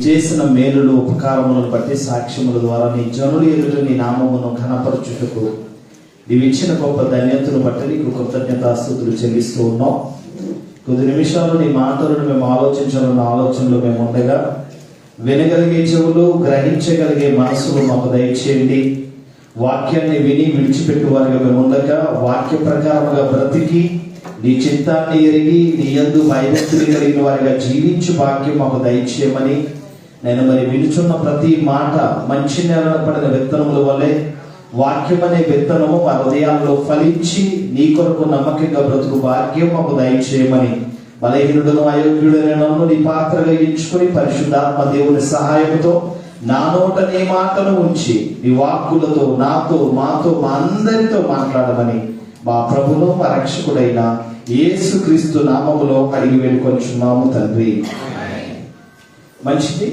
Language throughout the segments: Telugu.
చేసిన మేలులు ఉపకారములను బట్టి సాక్ష్యముల ద్వారా నీ జనులు ఎదుట నీ నామమును ఘనపరచుటకు నీవిచ్చిన గొప్ప ధన్యతను బట్టి నీకు కృతజ్ఞతాస్తుతులు చెల్లిస్తూ ఉన్నాం. కొద్ది నిమిషాలు నీ మాటలను మేము ఆలోచించాలన్న ఆలోచనలో మేము ఉండగా వినగలిగే చెవులు, గ్రహించగలిగే మనసులు మాకు దయచేయండి. వాక్యాన్ని విని విడిచిపెట్టు వారిగా మేము ఉండగా వాక్య ప్రకారముగా బ్రతికి నీ చిత్తాన్ని ఎరిగి నీ యందు భయభక్తులు కలిగిన వారిగా జీవించు భాగ్యం మాకు దయచేయమని నేను వినుచున్న ప్రతి మాట మంచి నేలన పడిన విత్తనముల వల్లే వాక్యం అనే విత్తనము మా హృదయాల్లో ఫలించి నీ కొరకు నమ్మకంగా బ్రతుకు భాగ్యం మాకు దయచేయమని బలహీనుడును అయోగ్యుడైన నన్ను నీ పాత్రగా ఎంచుకొని పరిశుద్ధాత్మ దేవుని సహాయంతో నా నోట నీ మాటను ఉంచి నీ వాక్కులతో నాతో మాతో మా అందరితో మాట్లాడమని మా ప్రభువును మా రక్షకుడైన యేసుక్రీస్తు నామములో అడిగి వేడుకొనుచున్నాము తండ్రి. మంచిది.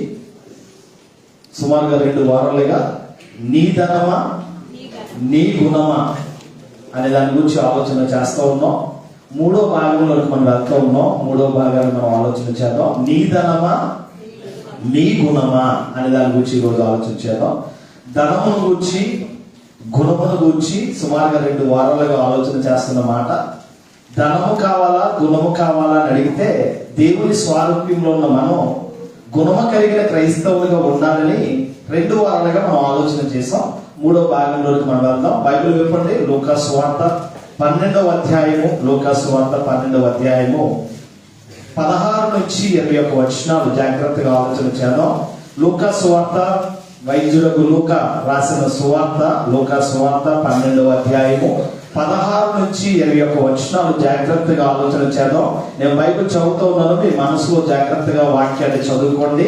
సుమారుగా 2 వారాలుగా నీ ధనమా నీ గుణమా అనే దాని గురించి ఆలోచన చేస్తూ ఉన్నాం. 3వ భాగంలోకి మనం వెళ్తూ ఉన్నాం. 3వ భాగాన్ని మనం ఆలోచన చేద్దాం. నీ ధనమా నీ గుణమా అనే దాని గురించి ఈరోజు ఆలోచన చేద్దాం. ధనమును గురించి గుణమును గురించి సుమారుగా 2 వారాలుగా ఆలోచన చేస్తున్న మాట. ధనము కావాలా గుణము కావాలా అని అడిగితే దేవుని స్వారూప్యంలో ఉన్న మనం గుణము కలిగిన క్రైస్తవులుగా ఉండాలని 2 వారాలుగా మనం ఆలోచన చేసాం. 3వ భాగంలోకి మనం వెళ్దాం. బైబిల్ విప్పండి. లూకా సువార్త 12వ అధ్యాయము. లూకా సువార్త 12వ అధ్యాయము 16 నుంచి 21 వచనాలు జాగ్రత్తగా ఆలోచన చేద్దాం. లూకా సువార్త వైద్యులకు లూకా రాసిన సువార్త లూకా సువార్త 12వ అధ్యాయము 16 నుంచి 21 వచనాలు జాగ్రత్తగా ఆలోచన చేద్దాం. నేను బైబిల్ చదువుతూ ఉన్నాను. మీ మనసులో జాగ్రత్తగా వాక్యాన్ని చదువుకోండి.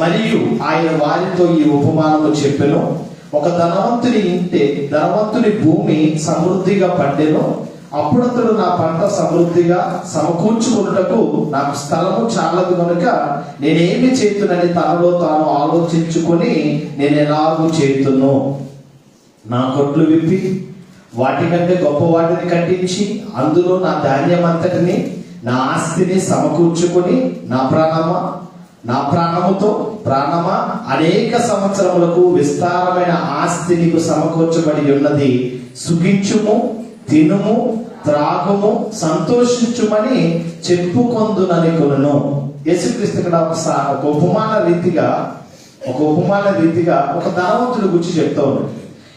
మరియు ఆయన వారితో ఈ ఉపమానము చెప్పెను. ఒక ధనవంతుని భూమి సమృద్ధిగా పండెను. అప్పుడు అతడు నా పంట సమృద్ధిగా సమకూర్చుకున్నటకు నాకు స్థలము చాలదు కనుక నేనేమి చేతునని తనలో తాను ఆలోచించుకొని నేను ఎలాగూ చేతును. నా కొట్లు విప్పి వాటికంటే గొప్ప వాటిని కట్టించి అందులో నా ధాన్యం అంతటిని నా ఆస్తిని సమకూర్చుకొని నా ప్రాణమా అనేక సంవత్సరములకు విస్తారమైన ఆస్తి నీకు సమకూర్చబడి ఉన్నది. సుఖించుము, తినుము, త్రాగుము, సంతోషించుమని చెప్పుకొందునని కొనును. యేసుక్రీస్తు ఇక్కడ ఒక ఉపమాన రీతిగా ఒక ధనవంతుడు గురించి చెప్తా ఉన్నాడు.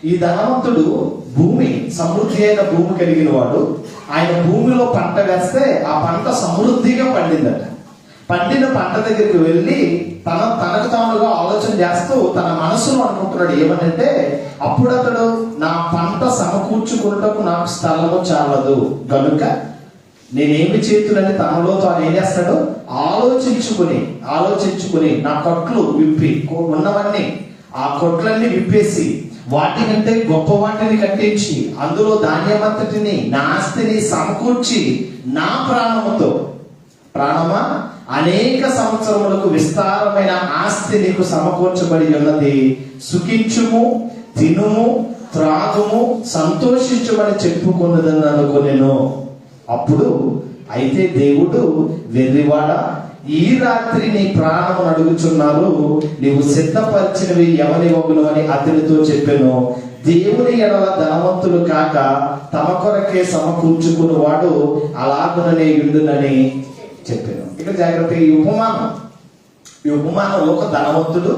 ఈ ధనవంతుడు భూమి సమృద్ధి అయిన భూమి కలిగిన వాడు. ఆయన భూమిలో పంట వేస్తే ఆ పంట సమృద్ధిగా పండిందట. పండిన పంట దగ్గరికి వెళ్ళి తనకు తానుగా ఆలోచన చేస్తూ తన మనసులో అనుకుంటున్నాడు ఏమనంటే, అప్పుడు అతడు నా పంట సమకూర్చుకున్నటకు నాకు స్థలము చాలదు కనుక నేనేమి చేతులని తనలో తాను ఏం చేస్తాడు ఆలోచించుకుని నా కొట్లు విప్పి ఉన్నవన్నీ ఆ కొట్లన్నీ విప్పేసి వాటికంటే గొప్ప వాటిని కట్టించి అందులో ధాన్యమంతటిని నా ఆస్తిని సమకూర్చి నా ప్రాణమా అనేక సంవత్సరములకు విస్తారమైన ఆస్తి నీకు సమకూర్చబడి ఉన్నది. సుఖించుము, తినుము, త్రాగుము, సంతోషించుమని చెప్పుకున్నదని అనుకునేను. అప్పుడు అయితే దేవుడు, వెర్రివాడా, ఈ రాత్రి నీ ప్రాణము అడుగుచున్నారు, నీవు సిద్ధపరిచినవి ఎవరివగును అని అతనితో చెప్పాను. దేవుని ఎడల ధనవంతులు కాక తమ కొరకే సమకూర్చుకుని వాడు అలాగుననే యుండునని చెప్పాను. ఇక్కడ జాగ్రత్తగా ఈ ఉపమానంలో ఒక ధనవంతుడు,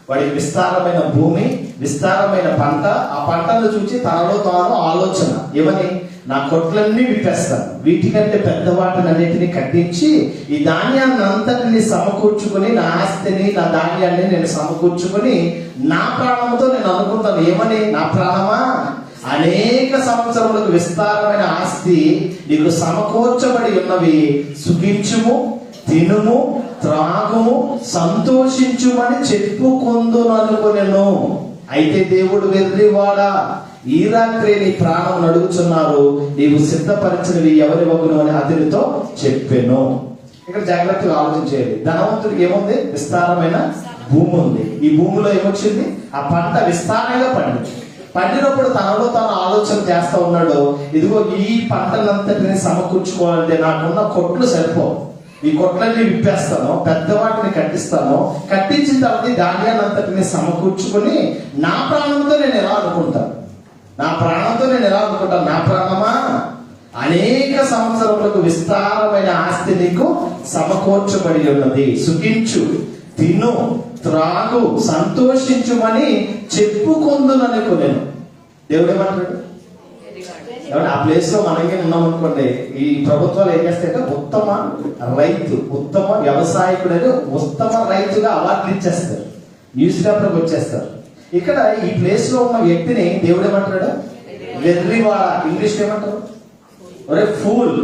వాడికి విస్తారమైన భూమి, విస్తారమైన పంట. ఆ పంటను చూసి తనలో తాను ఆలోచన ఏమని, నా కొట్లన్నీ విప్పేస్తాను, వీటికంటే పెద్ద వాటిని అన్నిటిని కట్టించి ఈ ధాన్యాన్ని అంతటిని సమకూర్చుకుని నా ఆస్తిని నా ధాన్యాన్ని నేను సమకూర్చుకుని నా ప్రాణంతో నేను అనుకుంటాను ఏమని, నా ప్రాణమా అనేక సంవత్సరములకు విస్తారమైన ఆస్తి నీకు సమకూర్చబడి ఉన్నవి. సుఖించుము, తినుము, త్రాగుము, సంతోషించుమని చెప్పుకొందును అనుకునేను. అయితే దేవుడు, వెర్రివాడా, ఈ రాత్రి నీ ప్రాణం అడుగుచున్నారు, నీవు సిద్ధపరిచినవి ఎవరి వగును అని అతనితో చెప్పాను. ఇక్కడ జాగ్రత్తగా ఆలోచించేది. ధనవంతుడికి ఏముంది? విస్తారమైన భూమి ఉంది. ఈ భూమిలో ఏమొచ్చింది? ఆ పంట విస్తారంగా పండినప్పుడు తనలో తాను ఆలోచన చేస్తూ ఉన్నాడు, ఇదిగో ఈ పంటలంతటిని సమకూర్చుకోవాలంటే నాకున్న కొట్లు సరిపోవు, ఈ కొట్లన్నీ విప్పేస్తాను, పెద్ద వాటిని కట్టిస్తాను, కట్టించిన తర్వాత ఈ ధాన్యాన్ని అంతటిని సమకూర్చుకొని నా ప్రాణంతో నేను ఎలా అనుకుంటాను, నా ప్రాణమా అనేక సంవత్సరములకు విస్తారమైన ఆస్తి నీకు సమకూర్చబడి ఉన్నది, సుఖించు, తిను, త్రాగు, సంతోషించుమని చెప్పుకొందుననుకో. నేను దేవుడు ఏమంటాడు? ఆ ప్లేస్ లో మనకి ఉన్నాం అనుకోండి, ఈ ప్రభుత్వాలు ఏం చేస్తాయంటే ఉత్తమ వ్యవసాయకుడు, ఉత్తమ రైతుగా అవార్డులు ఇచ్చేస్తారు, న్యూస్ పేపర్కి వచ్చేస్తారు. ఇక్కడ ఈ ప్లేస్ లో ఉన్న వ్యక్తిని దేవుడు ఏమంటాడు? వెర్రివాడ. ఇంగ్లీష్ ఏమంటారు? ఒరే ఫూల్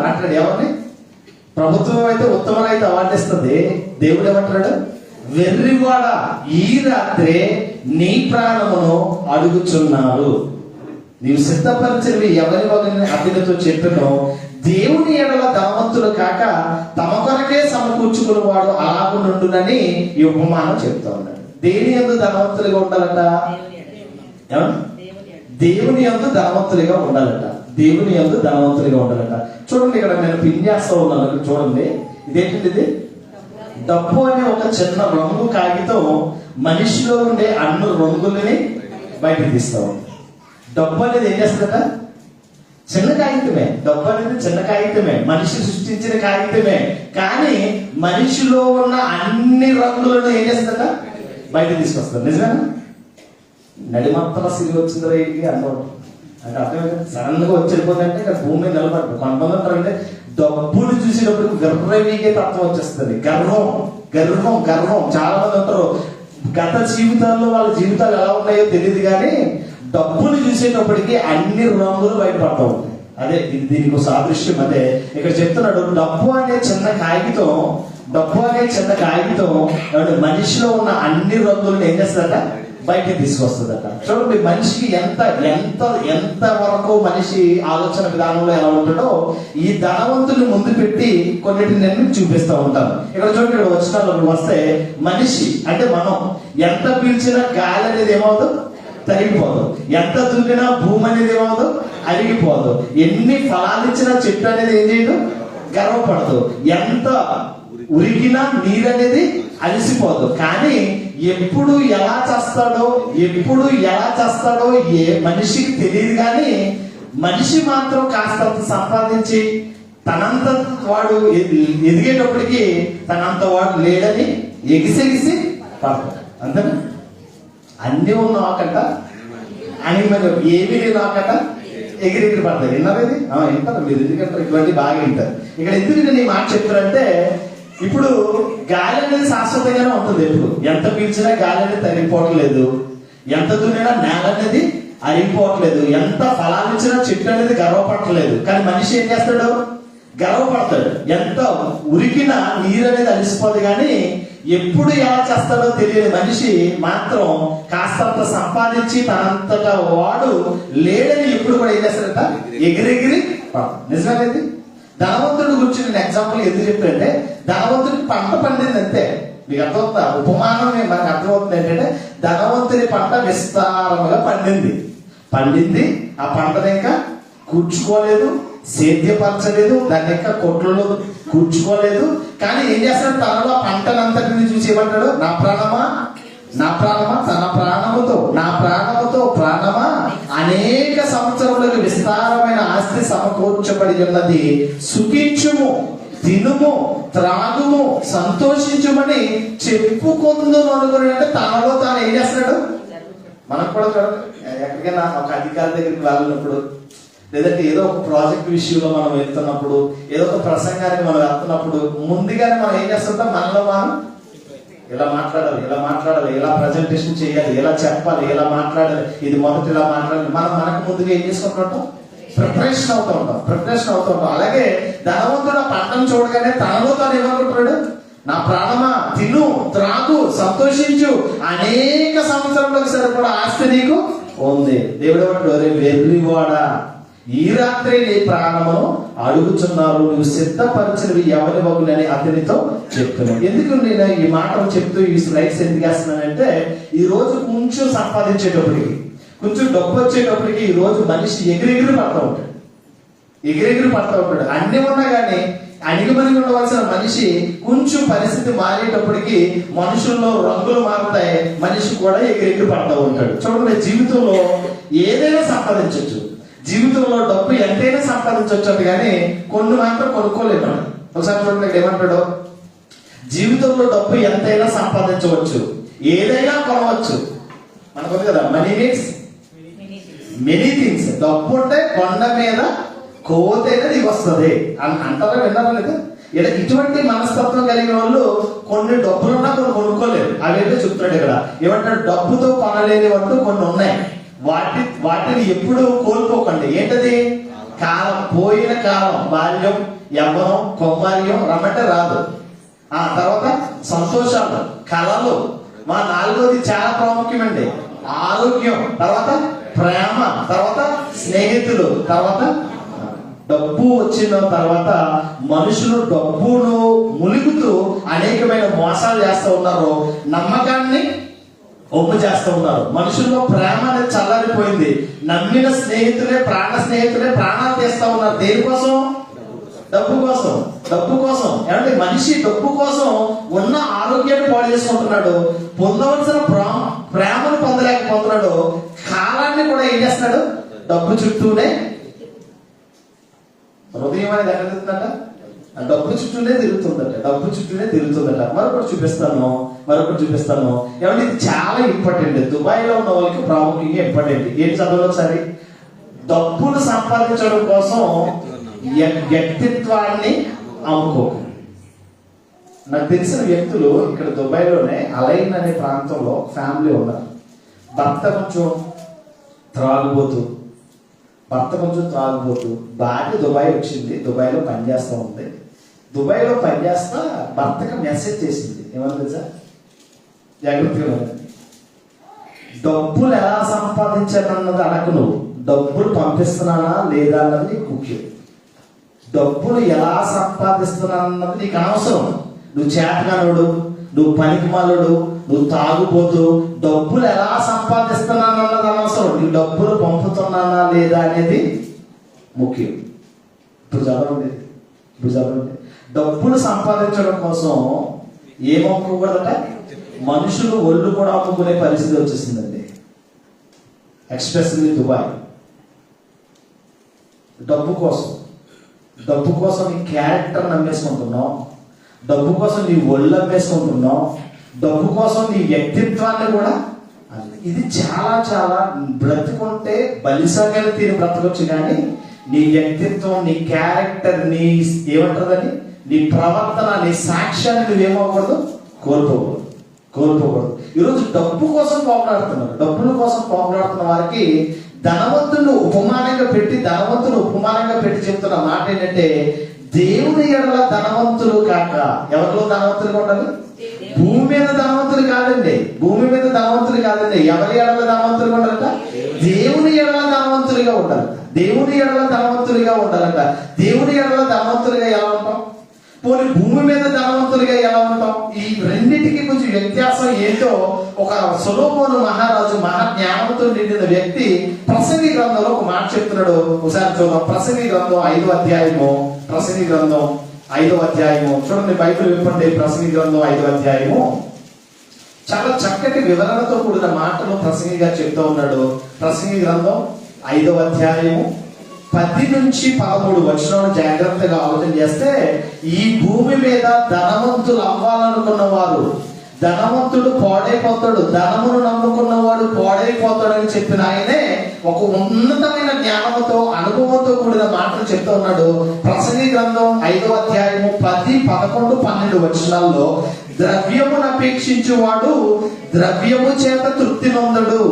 అంటాడు. ఎవరిని? ప్రభుత్వం అయితే ఉత్తమ రైతు అవార్డు ఇస్తుంది, దేవుడు ఏమంటాడు? వెర్రివాడ, ఈ రాత్రే నీ ప్రాణమును అడుగుచున్నారు, నీవు సిద్ధపరిచినవి ఎవరి వలన అతనితో చెప్పినో, దేవుని ఎడల ధనవంతులు కాక తమ కొరకే సమకూర్చుకుని వాడు అలాగు నుండునని ఈ ఉపమానం చెప్తా ఉన్నాడు. దేని యందు ధనవంతులుగా ఉండాలట? దేవుని యందు ధనవంతులుగా ఉండాలట. చూడండి, ఇక్కడ నేను పిన్ చేస్తా ఉన్నాను, చూడండి. ఇదేంటండి? ఇది డబ్బు అనే ఒక చిన్న రంగు కాగితం మనిషిలో ఉండే అన్ని రంగులని బయటకు తీస్తా ఉంది. డబ్బు అనేది ఏం చేస్తుందట? చిన్న కాగితమే. డబ్బు అనేది చిన్న కాగితమే, మనిషి సృష్టించిన కాగితమే. కానీ మనిషిలో ఉన్న అన్ని రంగులను ఏం చేస్తుందట? బయట తీసుకొస్తారు. నిజమేనా? నడిమత్తల సిరి వచ్చిందిరా ఏంటి అన్నమాట అంటే అర్థం సడన్ గా వచ్చేపోతుందంటే ఇక్కడ భూమి మీద నిలబడ్డు. కొంతమంది అంటారంటే డబ్బులు చూసినప్పుడు గర్వీగే తత్వం వచ్చేస్తుంది. గర్వం. చాలా మంది అంటారు గత జీవితాల్లో వాళ్ళ జీవితాలు ఎలా ఉన్నాయో తెలియదు, కానీ డబ్బులు చూసేటప్పటికి అన్ని రంగులు బయటపడతా ఉంటాయి. అదే దీనికి సాదృశ్యం. అదే ఇక్కడ చెప్తున్నాడు, డబ్బు అనే చిన్న కాగితం మనిషిలో ఉన్న అన్ని రంగులను ఏం చేస్తుందట? బయటకి తీసుకొస్తుందట. చూడండి, మనిషికి ఎంత వరకు మనిషి ఆలోచన విధానంలో ఎలా ఉంటాడో ఈ ధనవంతుని ముందు పెట్టి కొన్నిటిని నేను చూపిస్తూ ఉంటాను. ఇక్కడ చూడండి, ఇక్కడ వచ్చిన వస్తే మనిషి అంటే మనం ఎంత పీల్చినా గాలి అనేది ఏమవుదు? తరిగిపోదు. ఎంత దున్నినా భూమి అనేది ఏమవుదు? అరిగిపోదు. ఎన్ని ఫలాలు ఇచ్చినా చెట్టు అనేది ఏం చేయదు? గర్వపడదు. ఎంత ఉరికినా నీరు అనేది అలసిపోదు. కానీ ఎప్పుడు ఎలా చేస్తాడో ఏ మనిషికి తెలియదు. కానీ మనిషి మాత్రం కాస్త సంపాదించి తనంత వాడు ఎదిగేటప్పటికి తనంత వాడు లేడని ఎగిసెగిసి పడతాడు. అంతేనా? అన్నీ ఉన్నాకట అని మరి ఏమీ నాకట ఎగిరెగిరి పడతాయి. విన్నారా? ఇది వింటారు మీరు, ఎందుకంటే ఇటువంటి బాగా వింటారు. ఇక్కడ ఎందుకు నేను ఈ మాట చెప్తానంటే, ఇప్పుడు గాలి అనేది శాశ్వతంగానే ఉంటుంది. ఎప్పుడు ఎంత పీల్చినా గాలి అనేది తరిగిపోవట్లేదు, ఎంత దున్నినా నేల అనేది అరిగిపోవట్లేదు, ఎంత ఫలాలు ఇచ్చినా చెట్టు అనేది గర్వపడట్లేదు. కానీ మనిషి ఏం చేస్తాడు? గర్వపడతాడు. ఎంత ఉరికినా నీరు అనేది అలిసిపోదు. కానీ ఎప్పుడు ఎలా చేస్తాడో తెలియని మనిషి మాత్రం కాస్తంత సంపాదించి తనంతటా వాడు లేడని ఎప్పుడు కూడా ఏం చేస్తాడట? ఎగిరెగిరి. నిజమేది? ధనవంతుడి గురించి నేను ఎగ్జాంపుల్ ఎందుకు చెప్పానంటే, ధనవంతుడికి పంట పండింది అంతే. మీకు అర్థమవుతుందా? ఉపమానం మనకు అర్థమవుతుంది ఏంటంటే, ధనవంతుని పంట విస్తారముగా పండింది. ఆ పంటని ఇంకా కూర్చుకోలేదు, సేద్యపరచలేదు, దాన్ని ఇంకా కొట్లలో కూర్చుకోలేదు. కానీ ఏం చేస్తాడు? తనలో పంటనంతటిని చూసి ఏమంటాడు? నా ప్రాణమా తన ప్రాణముతో ప్రాణమా అనేక సంవత్సరములకు విస్తారమైన ఆస్తి సమకూర్చబడి ఉన్నది, సుఖించుము, తినుము, త్రాగుము, సంతోషించుమని చెప్పుకొందును అనుకుని. అంటే తనలో తాను ఏం చేస్తున్నాడు? మనకు కూడా చూడండి, ఎక్కడికైనా ఒక అధికారి దగ్గరికి వెళ్ళినప్పుడు, లేదంటే ఏదో ఒక ప్రాజెక్ట్ విషయంలో మనం వెళ్తున్నప్పుడు, ఏదో ఒక ప్రసంగానికి మనం వెళ్తున్నప్పుడు ముందుగానే మనం ఏం చేస్తుంటాం? మనలో మనం ఇలా మాట్లాడాలి, ఇలా ప్రజెంటేషన్ చేయాలి, ఇలా చెప్పాలి, ఇలా మాట్లాడాలి, ఇది మొదటి ఇలా మాట్లాడాలి. మనకు ముందుగా ఏం చేసుకుంటుంటాం? ప్రిపరేషన్ అవుతూ ఉంటాం. అలాగే ధనవంతుడు పంటను చూడగానే తనలో తాను ఏమనుకుంటున్నాడు? నా ప్రాణమా, తిను, త్రాగు, సంతోషించు, అనేక సంవత్సరాలకు సరిపడా ఆస్తి నీకు ఉంది. దేవుడు ఏమంటాడు? వెర్రివాడా, ఈ రాత్రి నీ ప్రాణమును అడుగుచున్నారు, నువ్వు సిద్ధపరిచినవి ఎవరి వగులని అతనితో చెప్తున్నాను. ఎందుకు నేను ఈ మాటలు చెప్తూ ఈ స్లైడ్స్ ఎందుకు వేస్తున్నానంటే, ఈ రోజు కొంచెం సంపాదించేటప్పటికి, కొంచెం డబ్బు వచ్చేటప్పటికి ఈ రోజు మనిషి ఎగిరెగిరి పడతా ఉంటాడు. అన్ని ఉన్నా కానీ అణిగిమణిగి ఉండవలసిన మనిషి కొంచెం పరిస్థితి మారేటప్పటికి మనుషుల్లో రంగులు మారుతాయి, మనిషి కూడా ఎగిరెగిరి పడుతూ ఉంటాడు. చూడండి, జీవితంలో ఏదైనా సంపాదించవచ్చు, జీవితంలో డబ్బు ఎంతైనా సంపాదించవచ్చు కానీ కొన్ని మాత్రం కొనుక్కోలేము. ఒకసారి చూడండి, ఇక్కడ ఏమంటాడు, జీవితంలో డబ్బు ఎంతైనా సంపాదించవచ్చు, ఏదైనా కొనవచ్చు. మనకు కదా మనీ మేక్స్ మెనీ థింగ్స్. డబ్బు ఉంటే కొండ మీద కోతైనా నీకు వస్తుంది అంటారా, విన్నారా లేదు? ఇటువంటి మనస్తత్వం కలిగిన వాళ్ళు కొన్ని డబ్బులున్నా కొన్ని కొనుక్కోలేరు. అవేంటో చెప్తున్నాడు ఇక్కడ. ఏమంటాడు, డబ్బుతో కొనలేని అంటూ కొన్ని ఉన్నాయి, వాటిని ఎప్పుడు కోల్పోకండి. ఏంటది? కాలం, పోయిన కాలం, బాల్యం, యవ్వనం, కౌమార్యం రమ్మంటే రాదు. ఆ తర్వాత సంతోషాలు, కళలు, మా నాలుగోది చాలా ప్రాముఖ్యమండి, ఆరోగ్యం, తర్వాత ప్రేమ, తర్వాత స్నేహితులు, తర్వాత డబ్బు వచ్చిన తర్వాత మనుషులు డబ్బును ములుగుతూ అనేకమైన మోసాలు చేస్తూ ఉన్నారు, నమ్మకాన్ని ఒప్పు చేస్తూ ఉన్నారు. మనుషుల్లో ప్రేమ అనేది చల్లారిపోయింది. నమ్మిన స్నేహితులే, ప్రాణ స్నేహితులే ప్రాణాలు తీస్తా ఉన్నారు. దేనికోసం? డబ్బు కోసం. డబ్బు కోసం. ఏమంటే మనిషి డబ్బు కోసం ఉన్న ఆరోగ్యాన్ని పాడు చేసుకుంటున్నాడు, పొందవలసిన ప్రేమను పొందలేకపోతున్నాడు, కాలాన్ని కూడా ఏం చేస్తున్నాడు? డబ్బు చుట్టూనే. హృదయం అనేది ఎక్కడ తిరుగుతుందట? డబ్బు చుట్టూనే తిరుగుతుందట, డబ్బు చుట్టూనే తిరుగుతుందట. మరొకటి చూపిస్తాను. ఏమంటే ఇది చాలా ఇంపార్టెంట్. దుబాయ్లో ఉన్న వాళ్ళకి ప్రాముఖ్యంగా ఇంపార్టెంట్. ఏంటి చదవాలి ఒకసారి? డబ్బును సంపాదించడం కోసం వ్యక్తిత్వాన్ని అమ్ముకోకు. నాకు తెలిసిన వ్యక్తులు ఇక్కడ దుబాయ్లోనే అలైన్ అనే ప్రాంతంలో ఫ్యామిలీ ఉన్నారు. భర్త కొంచెం త్రాగుబోతూ, భార్య దుబాయ్ వచ్చింది, దుబాయ్లో పనిచేస్తూ ఉంది. దుబాయ్లో పనిచేస్తా భర్తకి మెసేజ్ చేసింది. ఏమన్నా తెలుసా? జాగ్రత్తగా డబ్బులు ఎలా సంపాదించానన్నది అనకు, నువ్వు డబ్బులు పంపిస్తున్నానా లేదా అన్నది నీకు ముఖ్యం. డబ్బులు ఎలా సంపాదిస్తున్నానన్నది నీకు అనవసరం. నువ్వు చేతగానుడు, నువ్వు పనికిమాలుడు, నువ్వు తాగుపోతూ డబ్బులు ఎలా సంపాదిస్తున్నానన్నది అనవసరం. నీకు డబ్బులు పంపుతున్నానా లేదా అనేది ముఖ్యం. ఇప్పుడు చదవండి. డబ్బులు సంపాదించడం కోసం ఏమమ్ముకోకూడదట? మనుషులు ఒళ్ళు కూడా అమ్ముకునే పరిస్థితి వచ్చేసిందండి, ఎక్స్పెషల్లీ దుబాయ్. డబ్బు కోసం నీ క్యారెక్టర్ అమ్మేసుకుంటున్నావు, డబ్బు కోసం నీ ఒళ్ళు అమ్మేసుకుంటున్నావు, డబ్బు కోసం నీ వ్యక్తిత్వాన్ని కూడా. ఇది చాలా బ్రతుకుంటే బలిసాగానే తిని బ్రతకొచ్చు, కానీ నీ వ్యక్తిత్వం, నీ క్యారెక్టర్, నీ ఏమంటారని నీ ప్రవర్తన, నీ సాక్ష్యాన్ని నువ్వేమవ్వకూడదు, కోల్పోకూడదు. ఈరోజు డబ్బు కోసం పోరాడుతున్నారు. డబ్బుల కోసం పోరాడుతున్న వారికి ధనవంతులు ఉపమానంగా పెట్టి చెప్తున్న మాట ఏంటంటే, దేవుని ఎడల ధనవంతులు కాక. ఎవరిలో ధనవంతులుగా ఉండాలి? భూమి మీద ధనవంతులు కాదండి. ఎవరి ఎడల ధనవంతులుగా ఉండాలట? దేవుని ఎడల ధనవంతులుగా ఉండాలట. దేవుని ఎడల ధనవంతులుగా ఎలా ఉంటాం? పోనీ భూమి మీద ధనవంతులుగా ఎలా ఉంటాం? ఈ రెండింటికి కొంచెం వ్యత్యాసం ఏంటో ఒక సొలొమోను మహారాజు, మహాజ్ఞానంతో నిండిన వ్యక్తి ప్రసంగి గ్రంథంలో ఒక మాట చెప్తున్నాడు. ఒకసారి చూద్దాం. ప్రసంగి గ్రంథం 5వ అధ్యాయము. చూడండి, బైబిల్ విప్పండి. ప్రసంగి గ్రంథం 5వ అధ్యాయము. చాలా చక్కటి వివరణతో కూడిన మాటలు ప్రసంగి గారు చెప్తూ ఉన్నాడు. ప్రసంగి గ్రంథం 5వ అధ్యాయము 10 నుంచి 13 వచనాలు జాగ్రత్తగా ఆలోచన చేస్తే, ఈ భూమి మీద ధనవంతులు అవ్వాలనుకున్న వారు, ధనవంతుడు పాడైపోతాడు, ధనమును నమ్ముకున్నవాడు పాడైపోతాడని చెప్పిన ఆయనే ఒక ఉన్నతమైన జ్ఞానంతో, అనుభవంతో కూడిన మాటలు చెప్తూ ఉన్నాడు. ప్రసంగి గ్రంథం 5వ అధ్యాయము 10, 11, 12 వచనాల్లో, ద్రవ్యమును అపేక్షించువాడు ద్రవ్యము చేత తృప్తి నొందడు,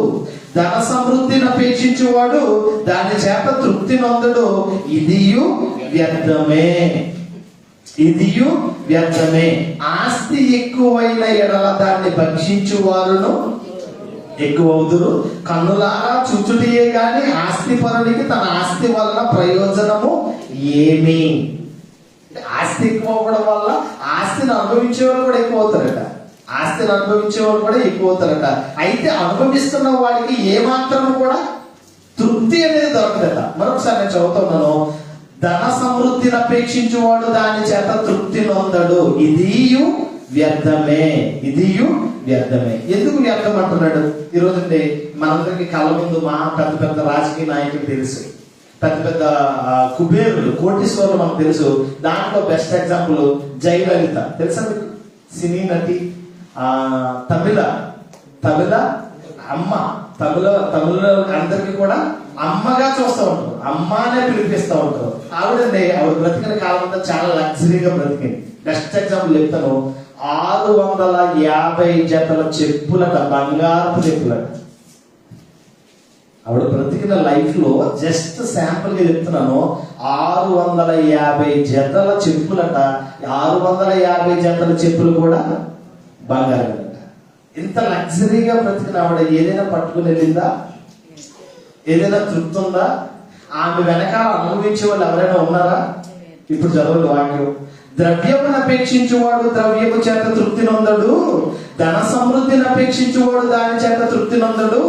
ధన సమృద్ధిని అపేక్షించువాడు దాని చేత తృప్తి నొందడు, ఇదియు వ్యర్థమే. ఆస్తి ఎక్కువైన ఎడల దాన్ని భక్షించు వారును ఎక్కువవుదురు. కన్నులారా చూచుటియే గాని ఆస్తి పరునికి తన ఆస్తి వలన ప్రయోజనము ఏమి? ఆస్తి ఎక్కువ అవ్వడం వల్ల ఆస్తిని అనుభవించే వాళ్ళు కూడా ఎక్కువ అవుతారట. అయితే అనుభవిస్తున్న వాడికి ఏమాత్రం కూడా తృప్తి అనేది దొరకదట. మరొకసారి నేను చదువుతున్నాను. ధన సమృద్ధిని అపేక్షించువాడు దాని చేత తృప్తి నొందడు. ఇదియు వ్యర్థమే, ఇదియు వ్యర్థమే. ఎందుకు వ్యర్థం అంటున్నాడు? ఈరోజు మనందరికి కళ్ళ ముందు మా పెద్ద పెద్ద రాజకీయ నాయకులు తెలుసు, పెద్ద పెద్ద కుబేరులు, కోటీశ్వరులు మనకు తెలుసు. దాంట్లో బెస్ట్ ఎగ్జాంపుల్ జయలలిత, తెలుసా మీకు? సినీ నటి, తమిళ అమ్మ, తమిళ అందరికి కూడా అమ్మగా చూస్తూ ఉంటారు, అమ్మానే పిలిపిస్తూ ఉంటారు. ఆవిడ బ్రతికిన కాలం అంతా చాలా లగ్జరీగా బ్రతికింది. బెస్ట్ ఎగ్జాంపుల్ చెప్తాను. 650 జతల చెప్పులట, బంగారపు చెప్పులట. ఆవిడ బ్రతికిన లైఫ్ లో జస్ట్ శాంపుల్ గా చెప్తున్నాను, 650 జతల చెప్పులట. 650 జతల చెప్పులు కూడా బంగారం. ఇంత లగ్జరీగా బ్రతికిన ఆవిడ ఏదైనా పట్టుకుని వెళ్ళిందా? ఏదైనా తృప్తి ఉందా? ఆమె వెనకాల అనుభవించే వాళ్ళు ఎవరైనా ఉన్నారా? ఇప్పుడు చదవండి వాక్యం. ద్రవ్యమును అపేక్షించువాడు ద్రవ్యము చేత తృప్తి నొందడు, ధన సమృద్ధిని అపేక్షించువాడు దాని చేత తృప్తి నొందడు.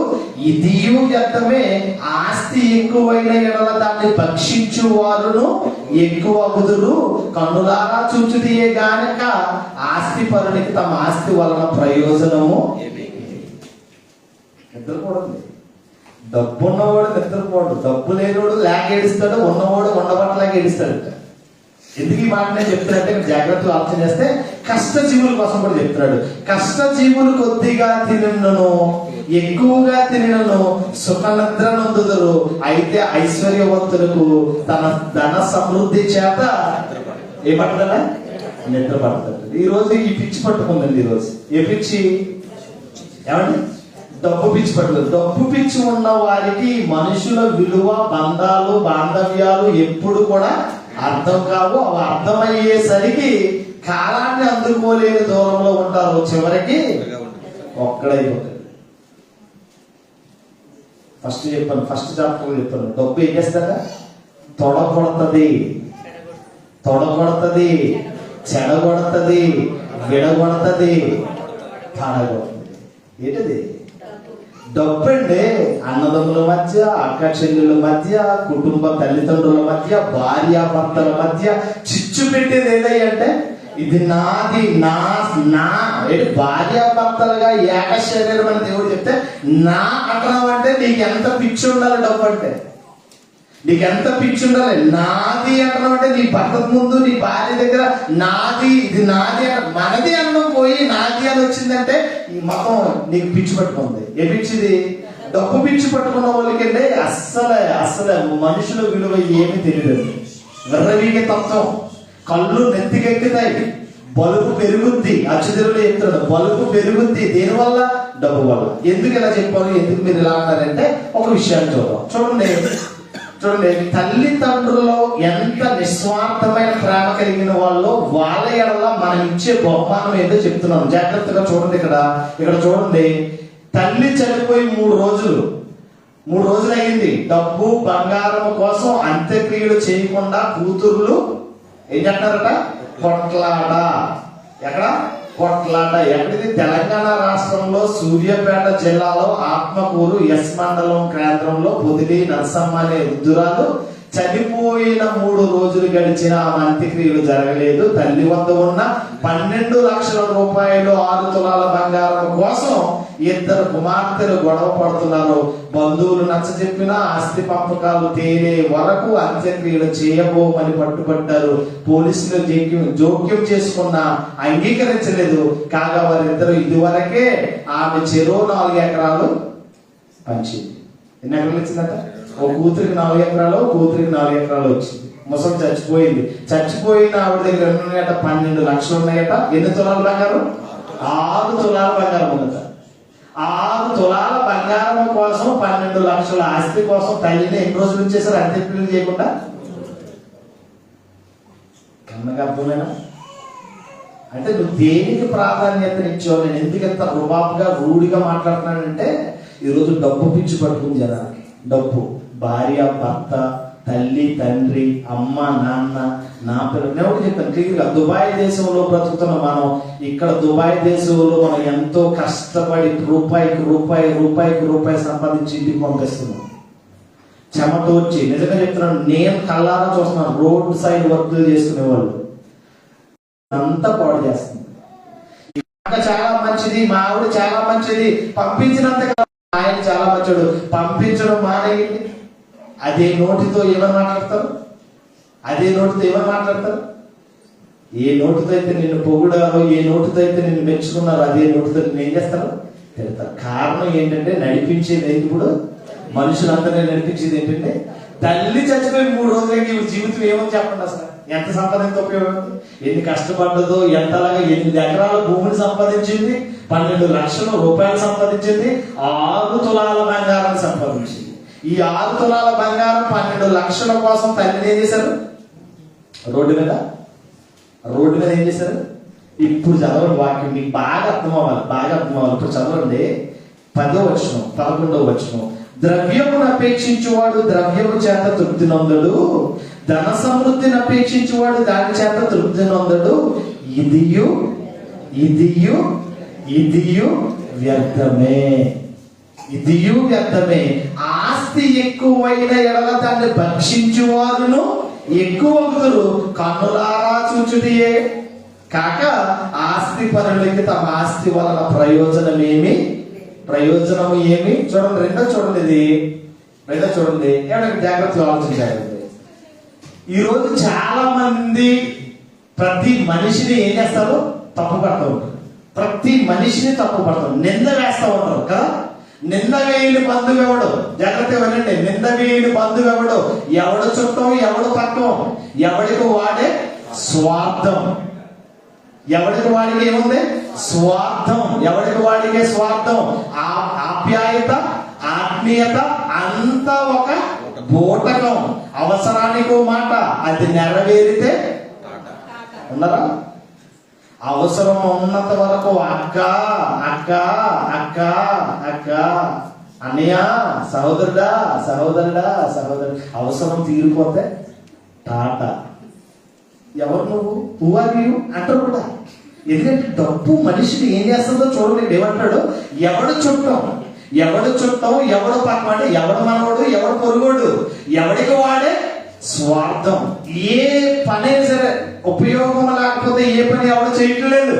ఇదియు వ్యర్థమే. ఆస్తి ఎక్కువైన ఎడల దాన్ని భక్షించువారును ఎక్కువ అగుదురు. కన్నులారా చూచుటియే గానక ఆస్తి పరునికి తమ ఆస్తి వలన ప్రయోజనము. నిద్రపోవడం. డబ్బు ఉన్నవాడు నిద్రపోడు, డబ్బు లేనివాడు లేక ఏడుస్తాడు, ఉన్నవాడు ఉండబట్టలాగా ఏడుస్తాడు. ఎందుకు ఈ మాట నేను చెప్తున్నాడంటే, జాగ్రత్తగా ఆలోచన చేస్తే కష్టజీవుల కోసం కూడా చెప్తున్నాడు. కష్టజీవులు కొద్దిగా తినను, ఎక్కువగా తినను సుఖ నిద్ర నొందుదురు. అయితే ఐశ్వర్యవంతులకు తన ధన సమృద్ధి చేత ఏమంటారా? నిద్ర పడతాడు. ఈ రోజు ఈ పిచ్చి పట్టుకుందండి. ఈ రోజు ఏ పిచ్చి? ఏమండి? డబ్బు పిచ్చి పట్టుకుంది. డబ్బు పిచ్చి ఉన్న వారికి మనుషుల విలువ, బంధాలు, బాంధవ్యాలు ఎప్పుడు కూడా అర్థం కావు. అవి అర్థమయ్యేసరికి కాలాన్ని అందుకోలేని దూరంలో ఉంటారు. చివరికి ఒక్కడైపోతాడు. ఫస్ట్ చాప్టర్ చెప్పాను. డబ్బు ఏం చేస్తారా? తొడగొడుతుంది, చెడగొడుతుంది, విడగొడుతుంది, పడగొడుతుంది. ఏంటది? డబ్బు అండి. అన్నదమ్ముల మధ్య, అక్క చెల్లెల మధ్య, కుటుంబ తల్లిదండ్రుల మధ్య, భార్యాభర్తల మధ్య చిచ్చు పెట్టేది ఏదంటే ఇది నాది, నా భార్యాభర్తలుగా ఏక శరీరం అని దేవుడు చెప్తే నా అంటున్నావు అంటే నీకు ఎంత పిచ్చి ఉండాలి? డబ్బు అంటే నీకు ఎంత పిచ్చి ఉండాలి? నాది అంటున్నావు అంటే నీ భర్త ముందు, నీ భార్య దగ్గర నాది, ఇది నాది అంట. మనది అన్నం పోయి నాది అని వచ్చిందంటే ఈ మొత్తం నీకు పిచ్చి పట్టుకుంది. ఏ పిచ్చిది? డబ్బు పిచ్చి పట్టుకున్న వాళ్ళకంటే అస్సలే మనుషుల విలువ ఏమి తెలియదు. విర్రవీగే తత్వం, కళ్ళు నెత్తికెక్కుతాయి, బలుపు పెరుగుద్ది. అచ్చుదిరులు చెప్తాడు, బలుపు పెరుగుద్ది. దేనివల్ల? డబ్బు వల్ల. ఎందుకు ఇలా చెప్పాలి? ఎందుకు మీరు ఇలా అన్నారంటే ఒక విషయాన్ని చూడండి. తల్లిదండ్రుల్లో ఎంత నిస్వార్థమైన ప్రేమ కలిగిన వాళ్ళు, వాళ్ళ ఎడల మనం ఇచ్చే బహుమానం ఏదో చెప్తున్నాను. జాగ్రత్తగా చూడండి. ఇక్కడ చూడండి. తల్లి చనిపోయి 3 రోజులు అయింది. డబ్బు బంగారం కోసం అంత్యక్రియలు చేయకుండా కూతుర్లు ఏం చేస్తారట? కొట్లాట. ఎక్కడిది? తెలంగాణ రాష్ట్రంలో సూర్యాపేట జిల్లాలో ఆత్మకూరు ఎస్ మండలం కేంద్రంలో పొదిలి నరసమ్మ అనే వృద్ధురాలు చనిపోయిన 3 రోజులు గడిచిన ఆమె అంత్యక్రియలు జరగలేదు. తల్లి వద్ద ఉన్న 12 లక్షల రూపాయలు 6 తులాల బంగారం కోసం 2 కుమార్తెలు గొడవ పడుతున్నారు. బంధువులు నచ్చజెప్పినా ఆస్తి పంపకాలు తేలే వరకు అంత్యక్రియలు చేయబోమని పట్టుబట్టారు. పోలీసులు జోక్యం చేసుకున్నా అంగీకరించలేదు. కాగా వారిద్దరు ఇదివరకే ఆమె చెరో 4 ఎకరాలు పంచింది. ఎన్ని ఎకరాలు ఇచ్చిందట? ఒక కూతురికి 4 ఎకరాలు, కూతురికి 4 ఎకరాలు వచ్చింది. ముసలి చచ్చిపోయిన ఆవిడ దగ్గర ఎన్ని ఉన్నాయట? 12 లక్షలు ఉన్నాయట. ఎన్ని తులాల బంగారం? 6 తులాల బంగారం ఉందట. 6 తులాల బంగారం కోసం 12 లక్షల ఆస్తి కోసం తల్లిని ఎన్ని రోజులు ఉంచేసారు అంత్యక్రియలు చేయకుండా? కన్నగా అర్థమేనా? అంటే నువ్వు దేనికి ప్రాధాన్యతనిచ్చావు? నేను ఎందుకు ఎంత రుబాబుగా రూఢిగా మాట్లాడుతున్నానంటే ఈరోజు డబ్బు పిచ్చి పట్టుకుంది జనానికి. డబ్బు, భార్య, భర్త, తల్లి, తండ్రి, అమ్మ, నాన్న, నా పిల్లలు. నేను ఒకటి చెప్తాను క్లియర్గా. దుబాయ్ దేశంలో బ్రతుకుతున్న మనం, ఇక్కడ దుబాయ్ దేశంలో మనం ఎంతో కష్టపడి రూపాయికి రూపాయి సంపాదించి ఇంటికి పంపిస్తున్నాం. చెమటోర్చి. నిజంగా చెప్తున్నాను, నేను కళ్ళారా చూస్తున్నాను రోడ్ సైడ్ వర్క్లు చేసుకునేవాళ్ళు అంతా పాడు చేస్తుంది. చాలా మంచిది, మా ఆవిడ చాలా మంచిది, పంపించినంత ఆయన చాలా మంచోడు, పంపించడం మానేయండి. అదే నోటితో ఏమని మాట్లాడతారు? అదే నోటితో ఏమని మాట్లాడతారు? ఏ నోటితో అయితే నిన్ను పొగుడారో, ఏ నోటితో అయితే నిన్ను మెచ్చుకున్నారో అదే నోటితో నిన్ను ఏం చేస్తారు? తిడతారు. కారణం ఏంటంటే నడిపించేది ఇప్పుడు మనుషులందరినీ నడిపించేది ఏంటంటే తల్లి చచ్చిపోయి 3 రోజులకి జీవితం ఏమని చెప్పండి. అసలు ఎంత సంపాదించే ఉపయోగం, ఎన్ని కష్టపడ్డదో, ఎంతలాగా 8 ఎకరాల భూమిని సంపాదించింది, 12 లక్షల రూపాయలు సంపాదించింది, 6 తులాల బంగారాన్ని సంపాదించింది. ఈ 6 తులాల బంగారం 12 లక్షల కోసం తల్లిని ఏం చేశారు? రోడ్డు మీద ఏం చేశారు? ఇప్పుడు చదవండి వాక్యం, మీకు బాగా అర్థం అవ్వాలి. ఇప్పుడు చదవండి 10వ వచనం, 11వ వచనం. ద్రవ్యమును అపేక్షించువాడు ద్రవ్యము చేత తృప్తి నొందడు, ధన సమృద్ధిని అపేక్షించువాడు దాని చేత తృప్తి నొందడు, ఇదియు వ్యర్థమే. ఆస్తి ఎక్కువైన ఎడల దాన్ని భక్షించువారును ఎక్కువగుదురు, కన్నులారా చూచుటియే కాక ఆస్తి పరులకి తమ ఆస్తి వలన ప్రయోజనము ఏమి? చూడండి, రెండో చూడండి, ఏమైనా జాగ్రత్తగా ఆలోచించాలి. ఈరోజు చాలా మంది ప్రతి మనిషిని ఏం చేస్తారు? తప్పు పడుతూ ఉంటారు. ప్రతి మనిషిని తప్పు పడతారు, నింద వేస్తూ ఉంటారు కదా. నింద వేయని బంధువు ఎవడు? జాగ్రత్త వినండి, నింద వేయని బంధువు ఎవడు? ఎవడు చుట్టం, ఎవడు పక్కం, ఎవడికి వాడే స్వార్థం. ఎవడికి వాడికి ఏముంది? స్వార్థం. ఎవడికి వాడికే స్వార్థం. ఆప్యాయత, ఆత్మీయత అంతా ఒక బోటకం. అవసరానికి మాట, అది నెరవేరితే ఉన్నారా? అవసరం ఉన్నంత వరకు అక్క అక్క అక్క అక్క, అన్నయ్య, సహోదరుడా. అవసరం తీరిపోతే టాటా. ఎవరు నువ్వు? హూ ఆర్ యు అంటారు కూడా. ఎందుకంటే డబ్బు మనిషిని ఏం చేస్తుందో చూడండి. ఏమంటాడు? ఎవడు చుట్టం, ఎవడు పక్కన, అంటే ఎవడు మనవాడు, ఎవడు పొరుగోడు, ఎవడికి వాడే స్వార్థం. ఏ పని సరే ఉపయోగం లేకపోతే ఏ పని ఎవడు చేయట్లేదు.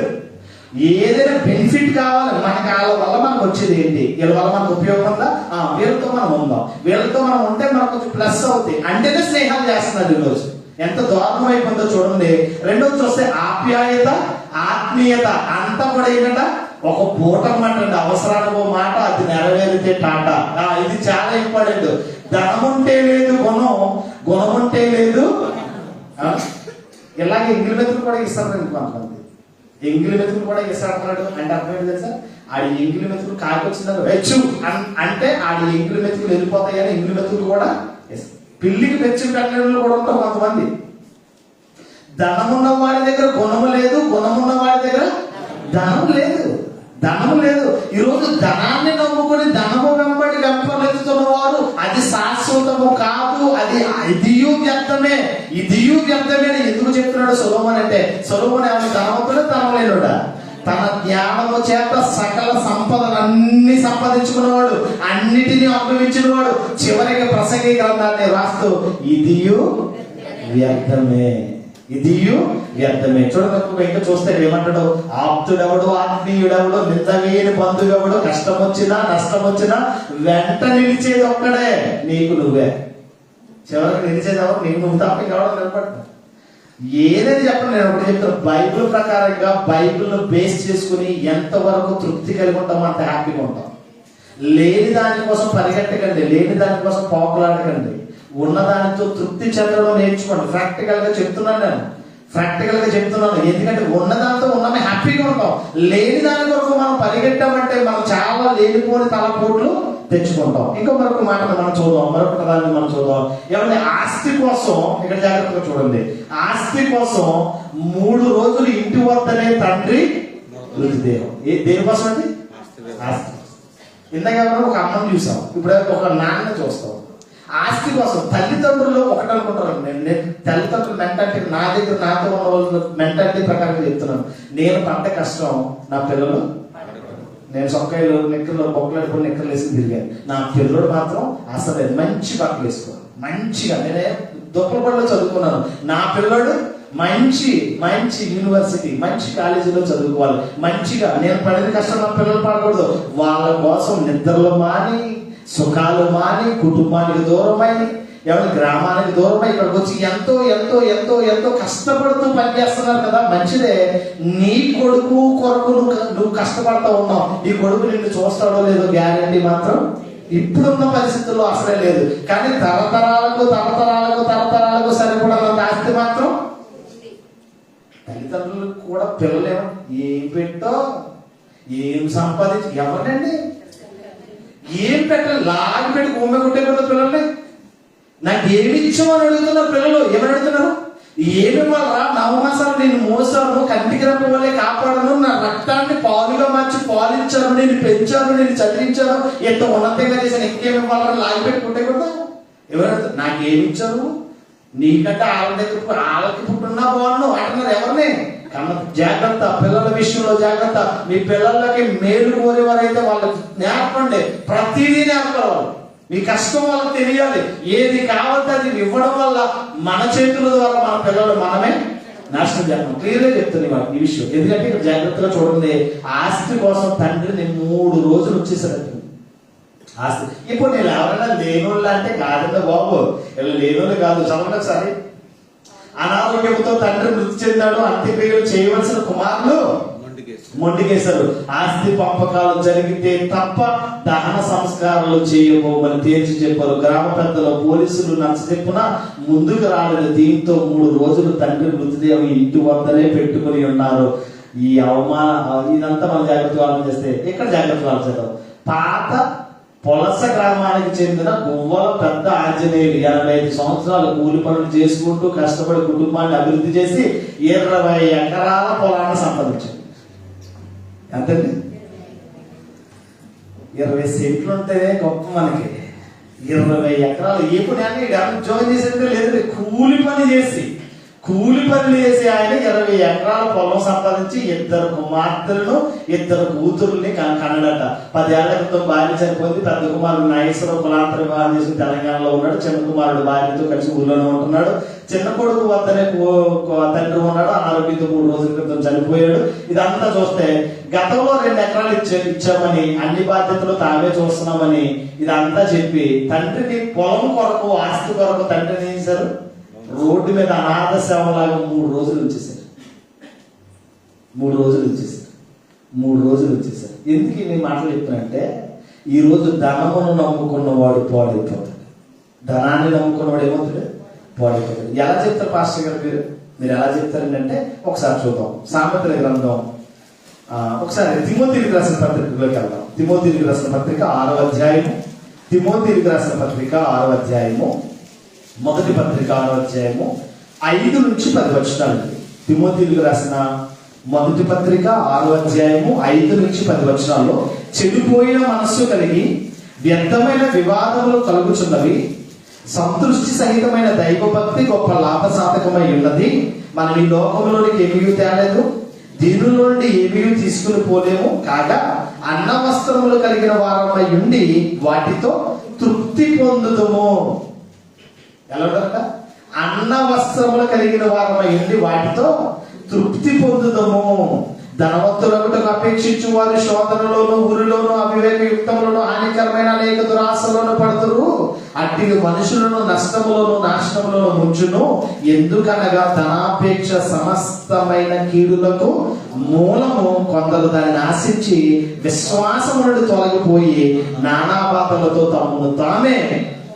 ఏదైనా బెనిఫిట్ కావాలి మనకి, వాళ్ళ వల్ల మనకు వచ్చేది ఏంటి? వీళ్ళ వల్ల మనకు ఉపయోగం ఉందా? వీళ్ళతో మనం ఉందాం, వీళ్ళతో మనం ఉంటే మనకు కొంచెం ప్లస్ అవుతాయి అంటేనే స్నేహాలు చేస్తున్నారు ఈరోజు. ఎంత దారుణం అయిపోయిందో చూడండి. రెండోది చూస్తే ఆప్యాయత, ఆత్మీయత అంతా కూడా ఏంటంట? ఒక పూట మాట, అవసరానికి మాట, అది నెరవేరితే టాటా. ఇది చాలా ఇంపార్టెంట్. ధనం ఉంటే లేదు గుణం ఉంటే లేదు. ఇలాగే ఎంగిలి మెతుకులు కూడా ఇస్తారు కొంతమంది. ఎంగిలి మెతుకులు కూడా ఇస్తాడు అంటే అర్థం ఏంటి తెలుసా? ఆడి ఎంగిలి మెతుకులు కాకొచ్చిందని వెచ్చు అంటే ఆడి ఎంగిలి మెతుకులు వెళ్ళిపోతాయని ఎంగిలి మెతుకులు కూడా పిల్లికి తెచ్చి పెట్టిన కూడా ఉంటారు కొంతమంది. ధనమున్న వాడి దగ్గర గుణము లేదు, గుణమున్న వాడి దగ్గర ధనము లేదు. ఈరోజు ధనాన్ని నమ్ముకుని ధనము వెంపడెత్తుతున్న వారు అది శాశ్వతము కాదు, అది ఇదియు వ్యర్థమే. ఎందుకు చెప్తున్నాడు సొలొమోన్ అంటే? సొలొమోన్ ఏమైనా ధనవంతుడు, ధనం లేనుడా? తన జ్ఞానము చేత సకల సంపదలన్నీ సంపాదించుకున్నవాడు, అన్నిటినీ అనుభవించిన వాడు, చివరికి ప్రసంగి గ్రంథాన్ని రాస్తూ ఇదియు వ్యర్థమే. చూడండి, ఇంకా చూస్తే ఏమంటాడు? ఆప్తుడెవడు, ఆత్మీయుడెవడు, నిందవేయని బంధువెవడు, కష్టం వచ్చినా నష్టం వచ్చినా వెంట నిలిచేది ఒక్కడే, నీకు నువ్వే. చివరికి నిలిచేది ఎవరు? నీకు నువ్వు తప్ప ఎవడో నిలబడతావు. ఏదైనా చెప్పండి, నేను ఒకటి చెప్తాను. బైబిల్ ప్రకారంగా బైబిల్ బేస్ చేసుకుని ఎంతవరకు తృప్తి కలిగి ఉంటామో అంత హ్యాపీగా ఉంటాం. లేని దానికోసం పరిగెట్టకండి, లేని దానికోసం పోకలాడకండి. ఉన్నదానితో తృప్తి చెందడం నేర్చుకోండి. ప్రాక్టికల్ గా చెప్తున్నాను. ఎందుకంటే ఉన్నదాంతో ఉన్నమే హ్యాపీగా ఉంటాం. లేని దాని కొరకు మనం పరిగెట్టామంటే మనం చాలా లేనిపోని తలపోట్లు తెచ్చుకుంటాం. ఇంకో మరొక మాట మనం చూద్దాం. ఏమంటే ఆస్తి కోసం, ఇక్కడ జాగ్రత్తగా చూడండి, ఆస్తి కోసం 3 రోజులు ఇంటి వద్దనే తండ్రి మృతదేహం. దేనికోసం అండి? ఆస్తి. ఇందాక ఒక అమ్మని చూసాం, ఇప్పుడు ఒక నాన్న చూస్తాం. ఆస్తి కోసం తల్లిదండ్రులు ఒకటి అనుకుంటారు. తల్లిదండ్రుల మెంటాలిటీ నా దగ్గర నాతో ఉన్న వాళ్ళ మెంటాలిటీ ప్రకారం చెప్తున్నాను. నేను పడ్డ కష్టం నా పిల్లలు నేను సొక్కాయలు నిక్కర్లు బొక్కలాడుకుని నిక్కర్లు వేసి తిరిగాను. నా పిల్లడు మాత్రం అసలు మంచి బట్టలు వేసుకోవాలి, మంచిగా. నేనే దుప్పల పడిలో చదువుకున్నాను. నా పిల్లడు మంచి మంచి యూనివర్సిటీ, మంచి కాలేజీలో చదువుకోవాలి మంచిగా. నేను పడిన కష్టం నా పిల్లలు పడకూడదు. వాళ్ళ కోసం నిద్రలు మాని, సుఖాలు మాని, కుటుంబానికి దూరమై, ఎవరి గ్రామానికి దూరమై ఇక్కడికి వచ్చి ఎంతో ఎంతో ఎంతో ఎంతో కష్టపడుతూ పనిచేస్తున్నారు కదా, మంచిదే. నీ కొడుకు కొరకు నువ్వు కష్టపడతా ఉన్నావు. నీ కొడుకు నిన్ను చూస్తాడో లేదో గ్యారంటీ మాత్రం ఇప్పుడున్న పరిస్థితుల్లో అసలే లేదు. కానీ తరతరాలకు తరతరాలకు తరతరాలకు సరిపడాలంత ఆస్తి మాత్రం తల్లిదండ్రులకు కూడా. పిల్లలేమో ఏం పెట్టో ఏం సంపాదించి ఎవరినండి ఏం పెట్టాలి లాగి పెట్టి గుమ్మె కొట్టే కదా పిల్లల్ని. నాకు ఏమి ఇచ్చామని అడుగుతున్నారు పిల్లలు. ఏమని అడుగుతున్నారు? ఏమి వాళ్ళ నవమాసాలు నేను మోసాను, కంటికి రెప్ప వల్లే కాపాడను, నా రక్తాన్ని పాలుగా మార్చి పాలించాను, నేను పెంచాను, నేను చదివించాను, ఎంత ఉన్నతంగా చేశాను, ఇంకేమి వాళ్ళని లాగి పెట్టుకుంటే కూడా ఎవరు నాకేమి ఇచ్చారు, నీకంటే వాళ్ళకి పుట్టున్నా బాగున్నావు అంటున్నారు. ఎవరిని కన్న జాగ్రత్త, పిల్లల విషయంలో జాగ్రత్త. మీ పిల్లలకి మేలు కోరేవారైతే వాళ్ళకి నేర్పండి, ప్రతిదీ నేర్పాలి. మీ కష్టం వాళ్ళకి తెలియాలి. ఏది కావాలంటే అది ఇవ్వడం వల్ల మన చేతుల ద్వారా మన పిల్లలు మనమే నాశనం చేస్తాం. క్లియర్గా చెప్తుంది వాళ్ళకి ఈ విషయం. ఎందుకంటే ఇక్కడ జాగ్రత్తగా చూడండి, ఆస్తి కోసం తండ్రిని 3 రోజులు వచ్చేసారు ఆస్తి. ఇప్పుడు నేను ఎవరైనా లేనోళ్ళు అంటే కాదండి బాబు, ఇలా లేనోళ్ళు కాదు. చదవండి ఒకసారి. అనారోగ్యంతో తండ్రి మృతి చెందాడు, అంత్యక్రియలు చేయవలసిన కుమారులు మొండికేశారు. ఆస్తి పంపకాలు జరిగితే తప్ప దహన సంస్కారాలు చేయబోమని తేల్చి చెప్పారు. గ్రామ పెద్దలు పోలీసులు నచ్చచెప్పున ముందుకు రాలేదు. దీంతో 3 రోజులు తండ్రి మృతదేహం ఇంటి వద్దనే పెట్టుకుని ఉన్నారు. ఈ ఇదంతా మనం జాగ్రత్తగా ఆలోచిస్తే ఇక్కడ జాగ్రత్తగా ఆలోచిద్దాం. పాత పొలస గ్రామానికి చెందిన గువ్వల పెద్ద ఆంజనేయులు 85 సంవత్సరాలు కూలి పనులు చేసుకుంటూ కష్టపడి కుటుంబాన్ని అభివృద్ధి చేసి 20 ఎకరాల పొలాన్ని సంపాదించారు. ఎంతండి? 20 సెంట్లు ఉంటేనే గొప్ప మనకి. 20 ఎకరాలు. ఎప్పుడు జాయిన్ చేసేది లేదు, కూలి పనులు చేసి ఆయన 20 ఎకరాల పొలం సంపాదించి 2 కుమార్తెలను 2 కూతుర్ని కన్నడట. 10 ఏళ్ల క్రితం భార్య చనిపోయింది. పెద్ద కుమారుడు నాగేశ్వరరావు కులాంతర వివాహం చేసి తెలంగాణలో ఉన్నాడు. చిన్న కుమారుడు భార్యతో కలిసి ఊళ్ళోనే ఉంటున్నాడు. చిన్న కొడుకు వద్దనే తండ్రి ఉన్నాడు. అనారోగ్యంతో 3 రోజుల క్రితం చనిపోయాడు. ఇదంతా చూస్తే గతంలో 2 ఎకరాలు ఇచ్చామని, అన్ని బాధ్యతలు తామే చూస్తున్నామని ఇదంతా చెప్పి తండ్రిని పొలం కొరకు, ఆస్తి కొరకు తండ్రిని ఏం చేశారు? రోడ్డు మీద అనాథ సేవలాగా 3 రోజులు ఉంచేశారు. 3 రోజులు ఉంచేశారు. ఎందుకు ఈ మాటలు చెప్తానంటే, ఈరోజు ధనమును నమ్ముకున్నవాడు పాడైపోతాడు. ధనాన్ని నమ్ముకున్నవాడు ఏమవుతాడు? పాడైపోతాడు. ఎలా చెప్తారు పాస్టర్ గారు? మీరు ఎలా చెప్తారంటే ఒకసారి చూద్దాం. సామెతల గ్రంథం ఒకసారి తిమోతికి రాసిన పత్రికలోకి వెళ్దాం. తిమోతికి రాసిన పత్రిక 6వ అధ్యాయము. తిమోతికి రాసిన పత్రిక 6వ అధ్యాయము, మొదటి పత్రిక 6వ అధ్యాయము 5 నుంచి 10 వచనాలు. తిమోతికి రాసిన మొదటి పత్రిక 6వ అధ్యాయము 5 నుంచి 10 వచనాల్లో, చెడిపోయిన మనస్సు కలిగి వ్యర్థమైన వివాదములు కలుగుచున్నవి, సంతృష్టి సహితమైన దైవభక్తి గొప్ప లాభసాధకమై ఉన్నది. మనం ఈ లోకంలోనికి ఏమీ తేలేదు, దీనిలో నుండి ఏమీ తీసుకుని పోలేము. కాగా అన్న వస్త్రములు కలిగిన వారమై ఉండి వాటితో తృప్తి పొందుదము. ఎలా ఉంటారట? అన్న వస్త్రములు కలిగిన వారమై ఉండి వాటితో తృప్తి పొందుదము. ధనవంతులకు అపేక్షించు వారి శోధనలోను, ఊరిలోను, అవివేకయుక్తములను, హానికరమైన అనేక దురాశలను పడుతురు. అట్టి మనుషులను నష్టములను, నాశనములను ముంచును. ఎందుకనగా ధనాపేక్ష సమస్తమైన కీడులకు మూలము. కొందరు దానిని ఆశించి విశ్వాసము నుండి తొలగిపోయి నానా బాధలతో తమను తామే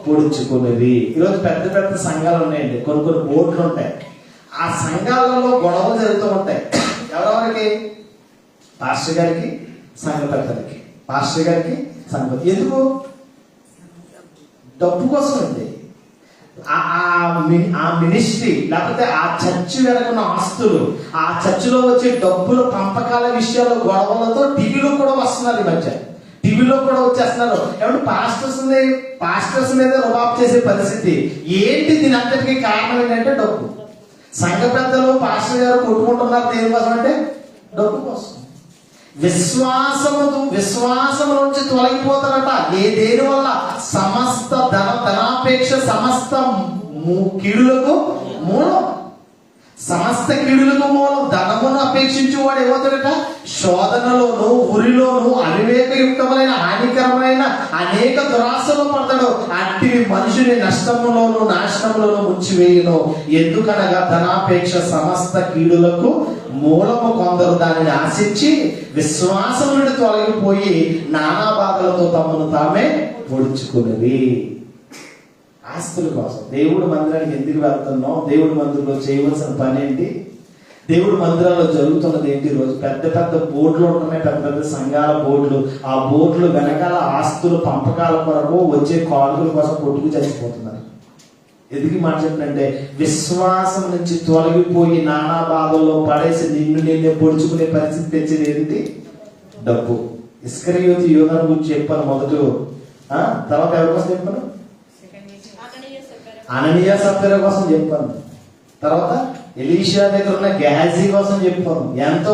పొడుచుకునేవి. ఈరోజు పెద్ద పెద్ద సంఘాలు ఉన్నాయండి, కొన్ని బోర్డులు ఉంటాయి. ఆ సంఘాలలో గొడవలు జరుగుతూ ఉంటాయి. ఎవరెవరికి? పాస్టర్ గారికి, సంఘ పెద్దలకి. పాస్టర్ గారికి, సంఘ. ఎందుకు? డబ్బు కోసం అండి. ఆ మినిస్ట్రీ లేకపోతే ఆ చర్చి వెనకున్న ఆస్తులు, ఆ చర్చిలో వచ్చే డబ్బుల పంపకాల విషయాలు గొడవలతో టీవీలో కూడా వస్తున్నారు. ఈ మధ్య టీవీలో కూడా వచ్చేస్తున్నారు. ఏమంటే పాస్టర్స్ మీద రుబాబ్ చేసే పరిస్థితి ఏంటి? దీని అంతటికీ కారణం ఏంటంటే డబ్బు. సంఘ పెద్దలు, పాస్టర్ గారు కొట్టుకుంటున్నారు దేనికోసం అంటే డబ్బు కోసం. విశ్వాసము నుంచి తొలగిపోతారట. దేని వల్ల? సమస్త ధనాపేక్ష సమస్త కీడులకు మూలం. సమస్త కీడులకు మూలం. ధనమును అపేక్షించి వాడు ఏమవుతాడట? శోధనలోను, ఉరిలోను, అవివేకయుక్తమైన హానికరమైన అనేక దురాశలో పడతాడు. అట్టి మనుషుని నష్టములోను నాశనములోను ముంచివేయును. ఎందుకనగా ధనాపేక్ష సమస్త కీడులకు మూలము. కొందరు దానిని ఆశించి విశ్వాసం నుండి తొలగిపోయి నానా బాధలతో తమను తామే పొడుచుకున్నవి. ఆస్తుల కోసం. దేవుడి మందిరానికి ఎందుకు వెళ్తున్నాం? దేవుడి మందిరంలో చేయవలసిన పని ఏంటి? దేవుడి మందిరాల్లో జరుగుతున్నది ఏంటి? రోజు పెద్ద పెద్ద బోర్డులు ఉంటున్నాయి, పెద్ద పెద్ద సంఘాల బోర్డులు. ఆ బోర్డులు వెనకాల ఆస్తులు పంపకాల కొరకు వచ్చే కానుకల కోసం కొట్టుకు చచ్చిపోతున్నారు. ఎందుకు మాట చెప్పంటే, విశ్వాసం నుంచి తొలగిపోయి నానా బాధల్లో పడేసి నిన్నే పొడుచుకునే పరిస్థితి తెచ్చేది ఏంటి? డబ్బు. ఇస్కరియోతు యోధాను గురించి చెప్పాను మొదట. తర్వాత ఎవరి కోసం చెప్పాను? అననీయ సప్ఫీరా కోసం చెప్పాను. తర్వాత ఎలీషా దగ్గర ఉన్న గెహాజీ కోసం చెప్పాను. ఎంతో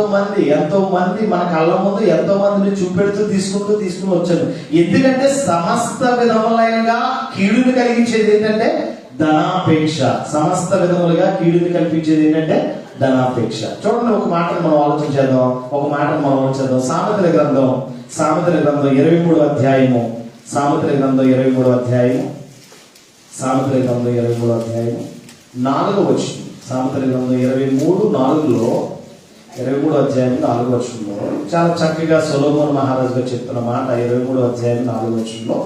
మంది మన కళ్ళ ముందు ఎంతో మందిని చూపెడుతూ తీసుకుని వచ్చాను. ఎందుకంటే సమస్త విధములైనగా కీడుని కలిగించేది ఏంటంటే ధనాపేక్ష. సమస్త విధములుగా కీడుని కల్పించేది ఏంటంటే ధనాపేక్ష. చూడండి, ఒక మాటను మనం ఆలోచించేద్దాం. సామెతల గ్రంథం 23వ అధ్యాయము. సామెతల గ్రంథం 23వ అధ్యాయము. 4వ వచనం. సామెతల గ్రంథం 23:4లో 23వ అధ్యాయం 4వ వచనంలో చాలా చక్కగా సొలొమోను మహారాజు గారు చెప్తున్న మాట. 23వ అధ్యాయం 4వ వచనంలో,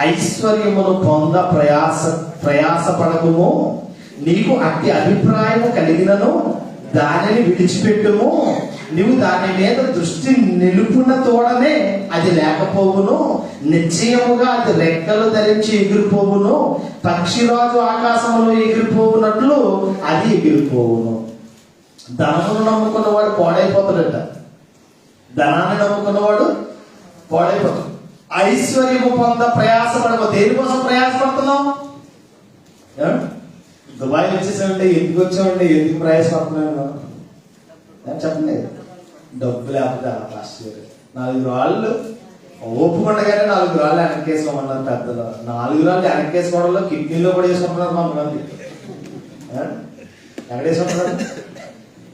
ఐశ్వర్యమును పొంద ప్రయాసపడకుము, నీకు అట్టి అభిప్రాయము కలిగినను దానిని విడిచిపెట్టుము. నువ్వు దాని మీద దృష్టి నిలుపున తోడనే అది లేకపోవును. నిశ్చయముగా అది రెక్కలు ధరించి ఎగిరిపోవును. పక్షిరాజు ఆకాశంలో ఎగిరిపోవునట్లు అది ఎగిరిపోవును. ధనమును నమ్ముకున్నవాడు పాడైపోతాడట. ధనాన్ని నమ్ముకున్నవాడు పాడైపోతాడు. ఐశ్వర్యము పొంద ప్రయాసపడము. దేనికోసం ప్రయాసపడుతున్నాం? దుబాయ్ వచ్చేసామండి, ఎందుకు వచ్చామండి, ఎందుకు ప్రయాసపడుతున్నాను చెప్పండి. డబ్బు లేకపోతే ఫస్ట్ 4 రాళ్ళు ఒప్పుకుండగానే 4 రాళ్ళు వెనక్కేసుకోమన్నారు పెద్దలు. 4 రాళ్ళు వెనక్కేసుకోవడంలో కిడ్నీలో కూడా వేసుకుంటున్నారు కొంతమంది. ఎక్కడ వేసుకుంటున్నారు?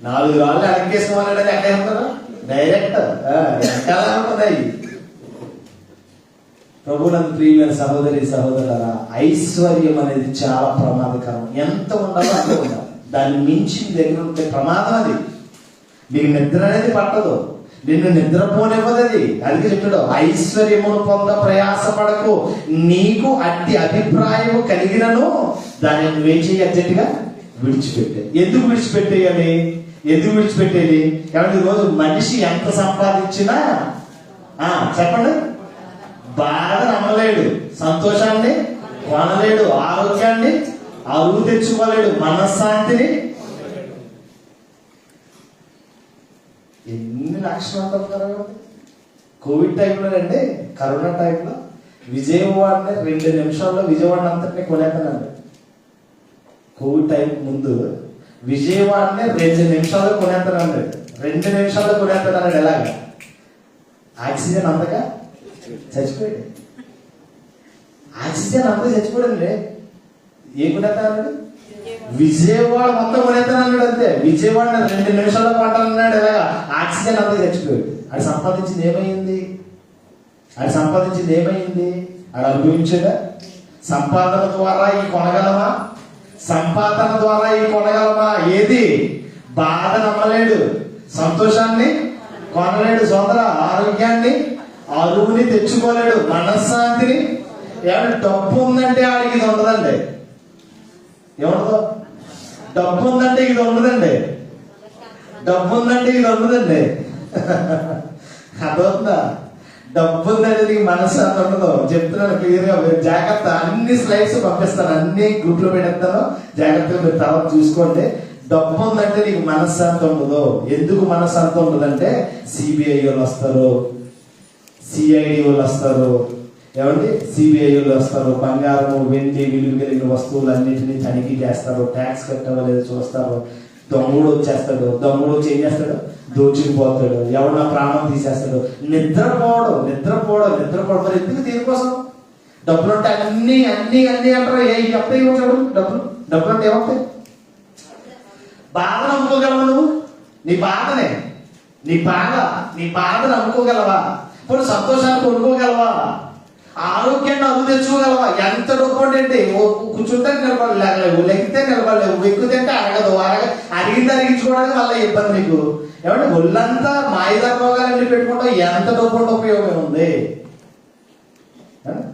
4 రాళ్ళు వెనక్కేసుకోమన్నాడు. ఎక్కడ వేసుకుంటారు? డైరెక్ట్ వెనకాల ఉంటున్నాయి. ప్రభునందు ప్రియమైన సహోదరి సహోదరులారా, ఐశ్వర్యం అనేది చాలా ప్రమాదకరం. ఎంత ఉండాలో అంత ఉండాలి. దాన్ని మించి మీ దగ్గర ఉంటే ప్రమాదం. అది నీకు నిద్ర అనేది పట్టదు, నిన్ను నిద్రపోనివ్వదు. అది చెప్పాడు, ఐశ్వర్యమును పొంద ప్రయాసపడకు, నీకు అట్టి అభిప్రాయము కలిగినను దాన్ని నువ్వేం చేయి? అర్జెంటుగా విడిచిపెట్టే. ఎందుకు విడిచిపెట్టేయాలి? ఎందుకు విడిచిపెట్టేది? కాబట్టి ఈరోజు మనిషి ఎంత సంపాదించినా చెప్పండి, బాధ నమ్మలేడు, సంతోషాన్ని కొనలేడు, ఆరోగ్యాన్ని అరువు తెచ్చుకోలేడు, మనశ్శాంతిని. ఎన్ని లక్షలు అంటారు? కోవిడ్ టైంలో అండి, కరోనా టైంలో విజయవాడని 2 నిమిషాల్లో విజయవాడ అంతటినీ కొనేస్తానండి. కోవిడ్ టైం ముందు విజయవాడని 2 నిమిషాల్లో కొనేస్తానండి. 2 నిమిషాల్లో కొనేస్తానండి. ఎలాగా? ఆక్సిజన్ అందగా చచ్చిపోయాడు. ఆక్సిజన్ అంతా చచ్చిపోయాడండి. ఏం కొనేస్తానండి? విజయవాడ మొత్తం కొనేస్తానన్నాడు. అంతే, విజయవాడ 2 నిమిషాల్లో కొంటానన్నాడు. ఎలాగా? ఆక్సిజన్ అంతా చచ్చిపోయాడు. అది సంపాదించింది ఏమైంది? అది అనుభవించాడా? సంపాదన ద్వారా ఈ కొనగలమా? ఏది? బాధ నమ్మలేడు, సంతోషాన్ని కొనలేడు, సోదర ఆరోగ్యాన్ని అరువుని తెచ్చుకోలేడు, మనశ్శాంతిని. ఏమంటే డబ్బు ఉందంటే ఆడికి ఇది ఉండదండి. ఏముండదు? డబ్బు ఉందంటే ఇది ఉండదండి. అదవుతుందా? డబ్బు ఉందంటే నీకు మనశ్శాంతి ఉండదు. చెప్తున్నాను క్లియర్గా, జాగ్రత్త. అన్ని స్లైడ్స్ పంపిస్తాను, అన్ని గ్రూప్ లో పెట్టేస్తాను, జాగ్రత్తగా మీరు తర్వాత చూసుకోండి. డబ్బు ఉందంటే నీకు మనశ్శాంతి ఉండదు. ఎందుకు మనశ్శాంతి ఉండదంటే, సిబిఐ వాళ్ళు వస్తారు, సిఐడి వాళ్ళు వస్తారు. ఏమండి? సిబిఐ వాళ్ళు వస్తారు, బంగారం వెండి విలువ కలిగిన వస్తువులన్నింటినీ తనిఖీ చేస్తారు, ట్యాక్స్ కట్టవలేదు చూస్తారు, దొంగడు వచ్చేస్తాడు, దొంగడు వచ్చి ఏం చేస్తాడు, దోచుకుపోతాడు, ఎవడు నా ప్రాణం తీసేస్తాడు. నిద్రపోవడం మరి ఎందుకు దీనికోసం? డబ్బులు అంటే అన్ని అన్ని అన్ని అంటారు. ఎప్పుడు ఇవ్వడు డబ్బులు అంటే ఏమవుతాయి? బాధను అమ్ముకోగలవా నువ్వు? నీ బాధను అమ్ముకోగలవా? ఇప్పుడు సంతోషాన్ని కొనుక్కోగలవా? ఆరోగ్యాన్ని అదుపు తెచ్చుకోగలవా? ఎంత డబ్బు అంటే కూర్చుంటే నిలబడలేవు, లెక్కితే నిలబడలేవు, ఎక్కుతుంటే అడిగింది అరిగించుకోవడానికి వల్ల ఇబ్బంది నీకు. ఏమంటే ఒళ్ళంతా మాయిదా రోగాలన్నీ పెట్టుకుంటావు, ఎంత డబ్బు ఉంటే ఉపయోగం ఉంది?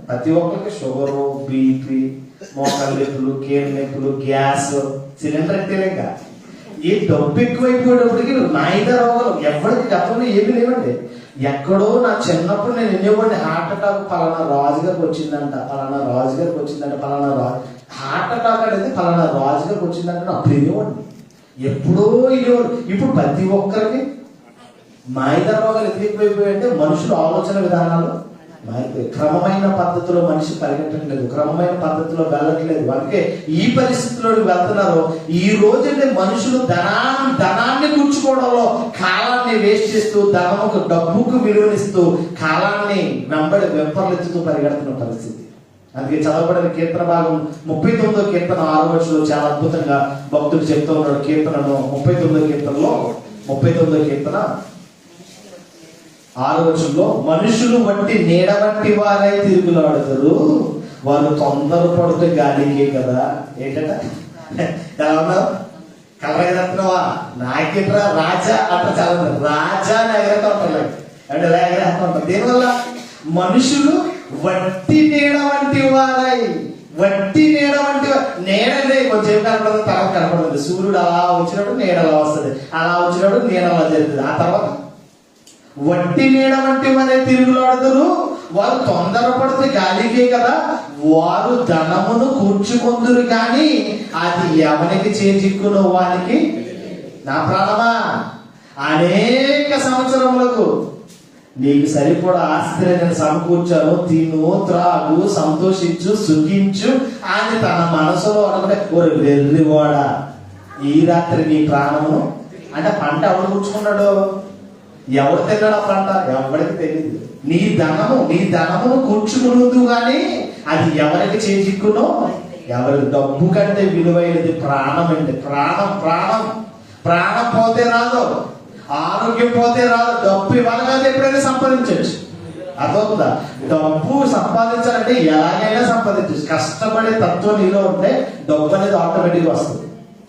ప్రతి ఒక్కరికి షుగరు, బీపీ, మోకాళ్ళ నొప్పులు, కీళ్ళ నొప్పులు, గ్యాస్, సిలిండర్ అంటేనేగా. ఈ డబ్బు ఎక్కువైపోయేటప్పటికి మాయిదా రోగాలు ఎవరికి గతంలో ఏమీ లేవండి. ఎక్కడో నా చిన్నప్పుడు నేను ఎన్నివ్వండి హార్ట్ అటాక్ పలానా రాజుగారికి వచ్చిందంట, పలానా హార్ట్ అటాక్ అనేది పలానా రాజుగారికి వచ్చిందంటే అప్పుడు వినేవాడిని, ఎప్పుడో వినేవాడు. ఇప్పుడు ప్రతి ఒక్కరికి మాయిదా రోగాలు ఎందుకు ఎక్కువైపోయాయంటే మనుషుల ఆలోచన విధానాలు మారిపోయి, క్రమమైన పద్ధతిలో మనిషి పరిగెట్టట్లేదు, క్రమమైన పద్ధతిలో వెళ్ళట్లేదు. అందుకే ఈ పరిస్థితుల్లోకి వెళ్తున్నారు. ఈ రోజునే మనుషులు ధనాన్ని కూర్చుకోవడంలో కాలాన్ని వేస్ట్ చేస్తూ, డబ్బుకు విలువనిస్తూ, కాలాన్ని వెంపర్లెత్తుతూ పరిగెడుతున్న పరిస్థితి. అందుకే చదవబడిన కీర్తన భాగం 39వ కీర్తన 6వ వచనంలో చాలా అద్భుతంగా భక్తుడు చెప్తూ ఉన్నాడు. కీర్తనను 39వ కీర్తనలో 39వ కీర్తన 6వ వచనంలో, మనుషులు వంటి నీడ వంటి వారై తిరుగులాడుతారు, వారు తొందరపడితే గాలికే కదా. ఏంటంట ఎలా ఉన్నావు? కలరగదత్తున్నావా? నాకేట్రా రాజా అట్లా చాలా రాజా అని ఎగరేస్తూ ఉంటారు అంటే ఎలా ఎగరేస్తూ ఉంటారు. దీనివల్ల మనుషులు వట్టి నీడ వంటి వారై, నీడనే కొంచెం కనపడదు, తర్వాత కనపడుతుంది. సూర్యుడు అలా వచ్చినప్పుడు నీడ అలా వస్తుంది, అలా వచ్చినప్పుడు నీడ అలా జరుగుతుంది. ఆ తర్వాత వట్టి నీడ వంటి వారే తిరుగులాడుతారు, వారు తొందరపడితే గాలికే కదా. వారు ధనమును కూర్చుకొందురు కానీ అది ఎవరికి చేజిక్కునో వానికి. నా ప్రాణమా, అనేక సంవత్సరములకు నీకు సరిపడా ఆస్తిని నేను సమకూర్చాను, తిను, త్రాగు, సంతోషించు, సుఖించు అని తన మనసులో అనుకుంటే, ఓ వెర్రివాడా, ఈ రాత్రి నీ ప్రాణమును అంటే పంట ఎవరు కూర్చుకున్నాడు? ఎవరు తిన్నాడు ఆ పంట? ఎవరికి తెలియదు. నీ ధనమును కూర్చుకున్నదు కానీ అది ఎవరికి చేజిక్కునో ఎవరి. డబ్బు కంటే విలువైనది ప్రాణం అండి. ప్రాణం పోతే రాదు, ఆరోగ్యం పోతే రాదు. డబ్బు ఇవ్వగానే ఎప్పుడైనా సంపాదించవచ్చు. అర్థమవుతుందా? డబ్బు సంపాదించాలంటే ఎలాగైనా సంపాదించవచ్చు. కష్టపడే తత్వం నీలో ఉంటే డబ్బు అనేది ఆటోమేటిక్గా వస్తుంది.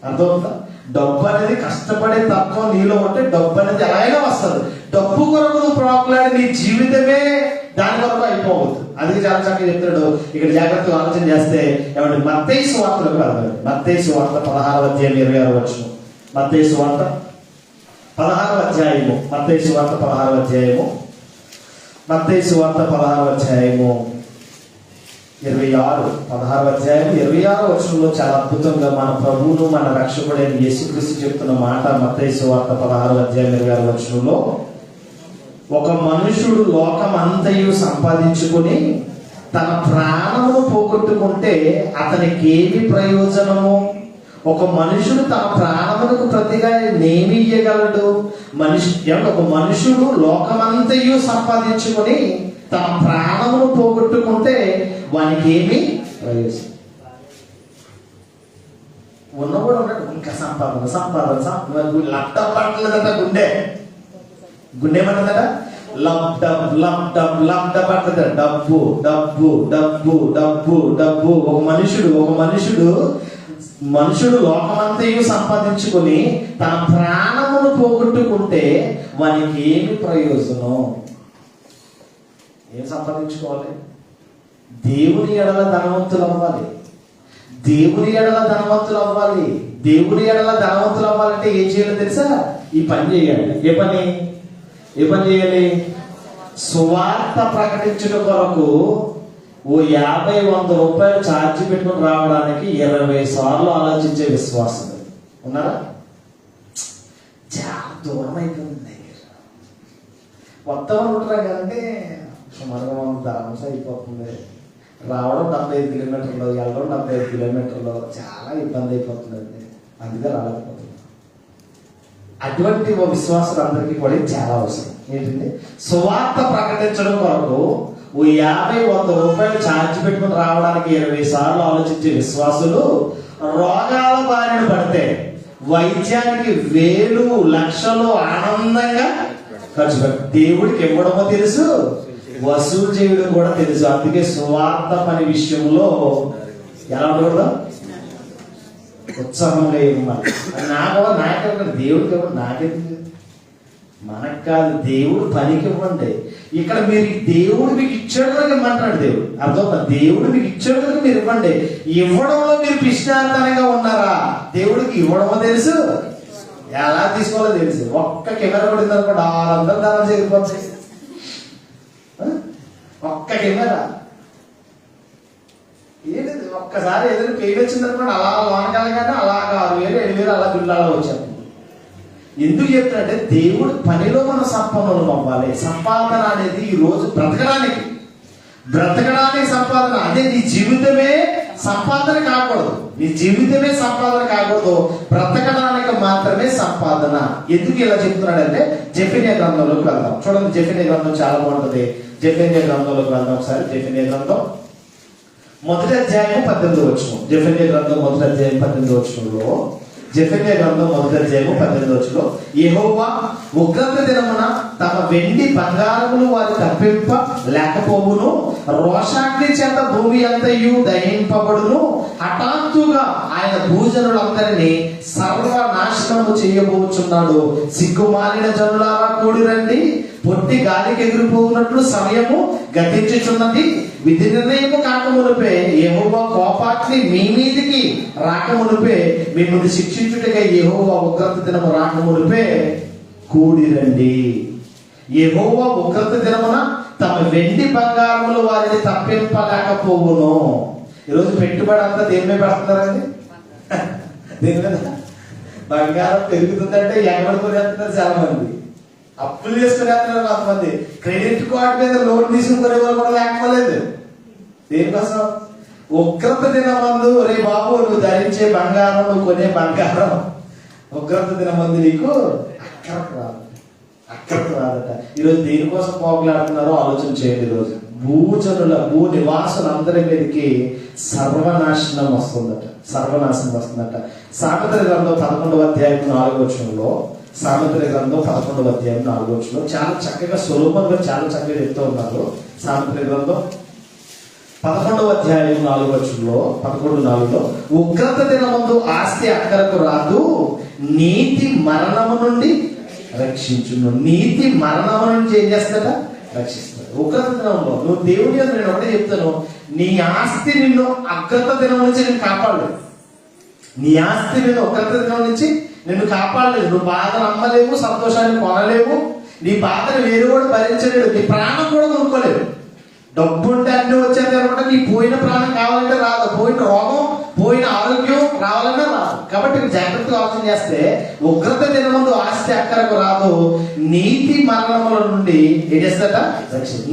అర్థమవుతుందా? డబ్బు అనేది కష్టపడే తత్వం నీలో ఉంటే డబ్బు అనేది ఎలాగైనా వస్తుంది. డబ్బు కొరకు నువ్వు ప్రాకులాడి నీ జీవితమే దాని కొరకు అయిపోవద్దు. అందుకే చాలా చక్కగా చెప్తాడు. ఇక్కడ జాగ్రత్తగా ఆలోచన చేస్తే ఏమంటే మత్తయి సువార్తలకు వెళ్తాడు. మత్తయి సువార్త 16వ అధ్యాయం 26వ వచనం. మత్తయి సువార్త 16వ అధ్యాయము. మత్తయి సువార్త 16వ అధ్యాయము. మత్తయి సువార్త 16వ అధ్యాయము 16వ అధ్యాయం 26వ వచనంలో చాలా అద్భుతంగా మన ప్రభువును మన రక్షకుడైన యేసుక్రీస్తు చెప్తున్న మాట. మత్తయి సువార్త 16వ అధ్యాయం 26వ వచనంలో, ఒక మనుషుడు లోకమంతయు సంపాదించుకుని తన ప్రాణమును పోగొట్టుకుంటే అతనికి ఏమి ప్రయోజనము? ఒక మనుషుడు తన ప్రాణమునకు ప్రతిగా నేమి ఇయ్యగలడు? ఒక మనుషుడు లోకమంతయు సంపాదించుకుని తన ప్రాణమును పోగొట్టుకుంటే వానికి ఏమి ప్రయోజనం? ఉన్నవాడు ఉన్నాడు, ఇంకా సంపాదన లప్టాప్ పట్టలేదట. గుండె ఏమంటుందట? లప్టాప్ పడుతుంది. డబ్బు. ఒక మనుషుడు లోకమంతయు సంపాదించుకొని తన ప్రాణమును పోగొట్టుకుంటే వానికి ఏమి ప్రయోజనం? ఏం సంపాదించుకోవాలి? దేవుని ఎడల ధనవంతులు అవ్వాలి. దేవుని ఎడల ధనవంతులు అవ్వాలంటే ఏం చేయాలో తెలుసా? ఈ పని చేయాలి. ఏ పని చేయాలి? సువార్త ప్రకటించిన కొరకు ఓ 50-100 రూపాయలు ఛార్జీ పెట్టుకుని రావడానికి 20 సార్లు ఆలోచించే విశ్వాసం ఉన్నారా? చాలా దూరం అయిపోయింది. కొత్త ఉంటారా కదంటే సుమారుగా ధర్మస అయిపోతుంది. రావడం 75 కిలోమీటర్లు, వెళ్ళడం 75 కిలోమీటర్లు, చాలా ఇబ్బంది అయిపోతుందండి. అందుకే రాలేకపోతుంది. అటువంటి విశ్వాసులు అందరికీ కూడా ఇది చాలా అవసరం. ఏంటంటే సువార్త ప్రకటించడం కొరకు ఓ 50-100 రూపాయలు ఛార్జ్ పెట్టుకుని రావడానికి 20 సార్లు ఆలోచించే విశ్వాసులు రోగాల బారిన పడితే వైద్యానికి 1000-లక్షలు ఆనందంగా ఖర్చు పెడతారు. దేవుడికి ఇవ్వడమో తెలుసు, వసూలు చేయడం కూడా తెలుసు. అందుకే సువార్త పని విషయంలో ఎలా ఉండకూడదు, ఉత్సాహంగా ఇవ్వాలి. నాకే దేవుడికి ఇవ్వండి, నాకెందుకు, మనకు కాదు, దేవుడు పనికి ఇవ్వండి. ఇక్కడ మీరు దేవుడు మీకు ఇచ్చాడు కనుక ఇవ్వమంటాడు దేవుడు. అర్థం, దేవుడు మీకు ఇచ్చాడు కనుక మీరు ఇవ్వండి. ఇవ్వడంలో మీరు పిష్టార్థంగా ఉన్నారా? దేవుడికి ఇవ్వడమో తెలుసు, ఎలా తీసుకోవాలో తెలుసు. ఒక్క కెమెరా పడింది అనుకోండి, 600 దానం చేయకపోతే, ఒక్క కెమెరా ఏంటి, ఒక్కసారి ఏదైనా పెయిన్ వచ్చింది అనుకోండి, అలా లోనకెళ్ళగానే అలాగా 6,000 7,000 అలా బిల్లు అలా వచ్చారు. ఎందుకు చెప్తాడంటే దేవుడు పనిలో మనం సంపన్నులం అవ్వాలి. సంపాదన అనేది ఈ రోజు బ్రతకడానికి సంపాదన. అదే నీ జీవితమే సంపాదన కాకూడదు, నీ జీవితమే సంపాదన కాకూడదు, బ్రతకడానికి మాత్రమే సంపాదన. ఎందుకు ఇలా చెప్తున్నాడంటే జెఫెన్యా గ్రంథంలోకి వెళ్దాం. చూడండి, జెఫెన్యా గ్రంథం చాలా బాగుంటుంది. జెఫెన్యా గ్రంథంలోకి వెళ్దాం ఒకసారి. జెఫెన్యా గ్రంథం 1వ అధ్యాయం 18వ వచనం. జెఫెన్యా గ్రంథం 1వ అధ్యాయం 18వ వచనంలో, జెఫెన్యా గ్రంథం 1వ అధ్యాయం 18వ వచనంలో, యెహోవా ఉగ్రత దినమున తమ వెండి బంగారములు వారి తప్పింప లేకపోవును, రోషాగ్ని చేత భూమి అంతయు దహింపబడును, హఠాత్తుగా ఆయన భూజనులందరినీ సర్వనాశనము చేయబోచున్నాడు. సిగ్గుమాలిన జనులారా కూడి రండి, పొట్టి గాలికి ఎగిరిపోయినట్లు సమయము గతించుచున్నది. విధి నిర్ణయము కాకమునిపే యెహోవా కోపాగ్ని మీ మీదికి రాకమునిపే మిమ్మల్ని శిక్షించుటగా యెహోవా ఉగ్రత దినము రాకమునిపే కూడి రండి. యెహోవా ఉగ్రత దినమున తమ వెండి బంగారములు వారిని తప్పింపలేకపోవును. ఈరోజు పెట్టుబడి అంతా దేని మీద పెడుతున్నారండి? దేని మీద? బంగారం పెరుగుతుందంటే ఎగబడి కొనేస్తున్నారు చాలా మంది, అప్పులు చేసుకునేస్తున్నారు కొంతమంది, క్రెడిట్ కార్డు మీద లోన్ తీసుకునే వాళ్ళు కూడా లేకపోలేదు. దేనికోసం? ఉగ్రత దినమందు రే బాబు నువ్వు ధరించే బంగారం, నువ్వు కొనే బంగారం ఉగ్రత దినమందు నీకు అక్కడికి రాదట. ఈరోజు దేనికోసం పోగలాడుతున్నారో ఆలోచన చేయండి. ఈరోజు భూ నివాసులందరి మీదకి సర్వనాశనం వస్తుందట. సామెతల గ్రంథం 11వ అధ్యాయం 4వ వచనంలో, సామెతల గ్రంథం 11వ అధ్యాయం 4వ వచనంలో చాలా చక్కగా సొలొమోను గారు చాలా చక్కగా చెప్తూ ఉన్నారు. సామెతల గ్రంథం 11వ అధ్యాయం 4వ వచనంలో 11:4లో, ఉగ్రత దినమందు ఆస్తి అక్కరకు రాదు, నీతి మరణము నుండి రక్షించును. నీతి మరణము నుంచి ఏం చేస్తాడా? రక్షిస్తాడు. ఉగ్రత దినంలో నువ్వు దేవుని నేను ఒకటే చెప్తాను, నీ ఆస్తి నిన్ను అగ్రత దినం నుంచి నేను కాపాడలేదు. నీ ఆస్తి నిన్ను ఉగ్రత దినం నుంచి నిన్ను కాపాడలేదు. నువ్వు బాధను అమ్మలేవు, సంతోషాన్ని కొనలేవు, నీ బాధను వేరు కూడా భరించలేడు, నీ ప్రాణం కూడా కొనుక్కోలేవు. డబ్బు ఉంటే అన్ని వచ్చేది అనమాట. నీ పోయిన ప్రాణం కావాలంటే రాదు, పోయిన రోగం, పోయిన ఆరోగ్యం రావాలన్నా రాదు. కాబట్టి జాగ్రత్తగా ఆలోచన చేస్తే ఉగ్రత దినమందు ఆస్తి అక్కరకు రాదు, నీతి మరణముల నుండి ఏం చేస్తాట?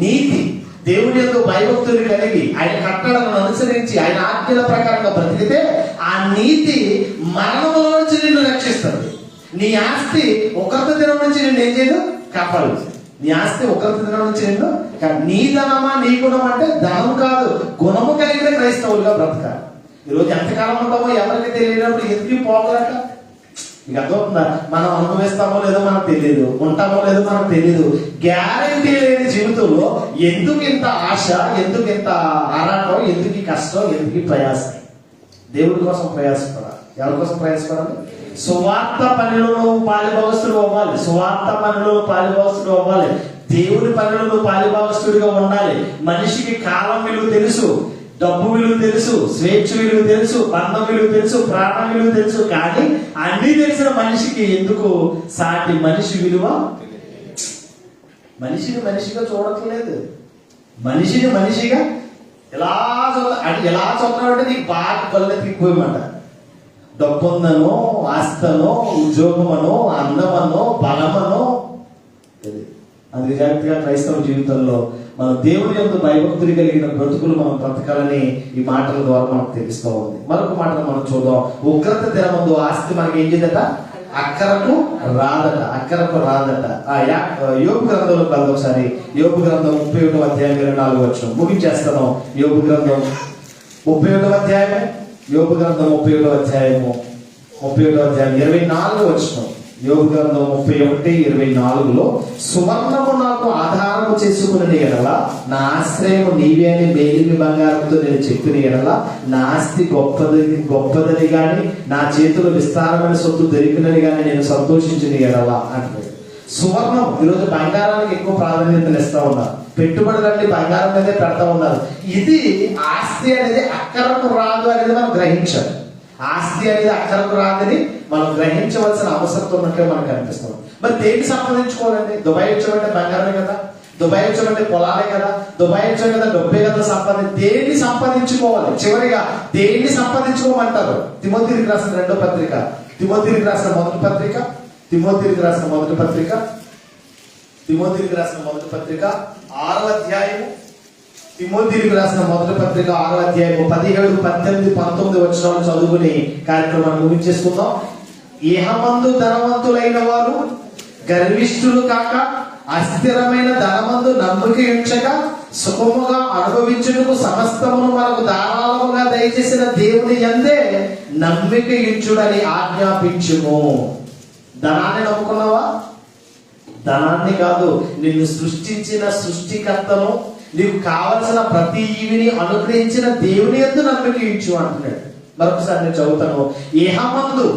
నీతి దేవుని యందు భయభక్తులు కలిగి ఆయన కట్టడలను అనుసరించి ఆయన ఆజ్ఞల ప్రకారంగా బ్రతికితే ఆ నీతి మరణముల నుంచి నిన్ను రక్షిస్తుంది. నీ ఆస్తి ఉగ్రత దినం నుంచి నిన్ను ఏం చేయదు? కాపాడు. నీ ఆస్తి ఉగ్రత దినం నుంచి నిన్ను, నీ ధనమా నీ గుణం అంటే ధనం కాదు, గుణము కలిగిన క్రైస్తవులుగా బ్రతకాలి. ఈరోజు ఎంతకాలం ఉంటామో ఎవరికి తెలియనప్పుడు ఎందుకు పోగలట? మీకు అర్థమవుతుందా? మనం అనుభవిస్తామో లేదో మనకు తెలియదు, ఉంటామో లేదో మనకు తెలియదు. గ్యారంటీ లేని జీవితంలో ఎందుకు ఇంత ఆశ, ఎందుకు ఇంత ఆరాటం, ఎందుకు కష్టం, ఎందుకు ప్రయాసం? దేవుడి కోసం ప్రయాసపడాలి. ఎవరి కోసం ప్రయాసపడాలి? సువార్త పనిలో పాలిభాగస్తుడు అవ్వాలి. సువార్త పనిలో పాలిభాగస్తుడు అవ్వాలి. దేవుడి పనులలో పాలిభాగస్తుడిగా ఉండాలి. మనిషికి కాలం విలువ తెలుసు, డబ్బు విలువ తెలుసు, స్వేచ్ఛ విలువ తెలుసు, బంధం విలువ తెలుసు, ప్రాణం విలువ తెలుసు. కానీ అన్ని తెలిసిన మనిషికి ఎందుకు సాటి మనిషి విలువ? మనిషిని మనిషిగా చూడట్లేదు. మనిషిని మనిషిగా ఎలా చూస్తున్నాడంటే నీకు బాగా కొల్లెత్తిపోయమాట. డబ్బుందనో, ఆస్తనో, ఉద్యోగమనో, అందమనో, బలమనో. అందుకే జాగ్రత్తగా క్రైస్తవ జీవితంలో మనం దేవుని యందు భయభక్తులు కలిగిన బ్రతుకులు మనం బ్రతకాలని ఈ మాటల ద్వారా మనకు తెలుస్తూ ఉంది. మరొక మాటలు మనం చూద్దాం. ఉగ్రత దినమందు ఆస్తి మనకి ఏం చేయదట? అక్కరకు రాదట, అక్కరకు రాదట. యోబు గ్రంథంలో కలదు ఒకసారి. యోబు గ్రంథం 31వ అధ్యాయం 24వ వచనం ముగించేస్తాను. యోబు గ్రంథం 31వ అధ్యాయము, యోబు గ్రంథం 31వ అధ్యాయము 24వ వచనం. యోబు గ్రంథం 31:24లో సువర్ణము నాకు ఆధారము చేసుకుని ఎడల నా ఆశ్రయము నీవే అని మేలిమి బంగారంతో నేను చెప్పిన ఎడల నా ఆస్తి గొప్పదని గాని నా చేతిలో విస్తారమైన సొత్తు దొరికినని గాని నేను సంతోషించిన ఎడల అంటాడు. సువర్ణం, ఈరోజు బంగారానికి ఎక్కువ ప్రాధాన్యతలు ఇస్తా ఉన్నారు. పెట్టుబడులన్నీ బంగారం మీదే పెడతా ఉన్నారు. ఇది ఆస్తి అనేది అక్కరకు రాదు అనేది మనం గ్రహించాలి. ఆస్తి అనేది అక్కరకు రాదని మనం గ్రహించవలసిన అవసరం ఉన్నట్లే మనకు అనిపిస్తుంది. మరి దేన్ని సంపాదించుకోవాలండి? దుబాయ్ వచ్చామంటే బంగారమే కదా, దుబాయ్ వచ్చామంటే పొలాలే కదా, దుబాయ్ వచ్చాం కదా డబ్బే కదా దేన్ని సంపాదించుకోవాలి? చివరిగా దేన్ని సంపాదించుకోమంటారు? తిమోతికి రాసిన 2వ పత్రిక, తిమోతికి రాసిన మొదటి పత్రిక, తిమోతికి రాసిన మొదటి పత్రిక, తిమోతికి రాసిన మొదటి పత్రిక 6వ అధ్యాయము, తిమోతికి రాసిన మొదటి పత్రిక 6వ అధ్యాయము 17, 18, 19 వచనాలు చదువుకుని కార్యక్రమాన్ని ముగించేసుకుందాం. ఇహమందు ధనవంతులైన వారు గర్విష్ఠులు కాక అస్థిరమైన ధనమందు నమ్మిక ఉంచక సుఖముగా అనుభవించుటకు సమస్తమును మనకు ధారాళముగా దయచేసిన దేవుని యందే నమ్మిక ఇచ్చుడని ఆజ్ఞాపించుము. ధనాన్ని నమ్ముకున్నావా? ధనాన్ని కాదు, నిన్ను సృష్టించిన సృష్టికర్తను, నీకు కావలసిన ప్రతి ఈవిని అనుగ్రహించిన దేవుని యందు నమ్మిక ఇచ్చు అంటున్నాడు. మరొకసారి నేను చదువుతాను. ఇహమందు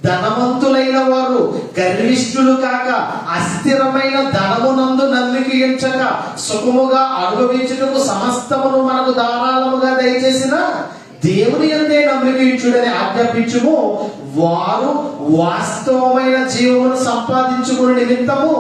ధనవంతులైన వారు గర్విష్ఠులు కాక అస్థిరమైన ధనమునందు నమ్మిక ఉంచక సుఖముగా అనుభవించుటకు సమస్తమును మనకు ధారాళముగా దయచేసిన దేవుని యందే నమ్మిక ఇచ్చుడని ఆజ్ఞాపించుము. వారు వాస్తవమైన జీవమును సంపాదించుకుని నిమిత్తము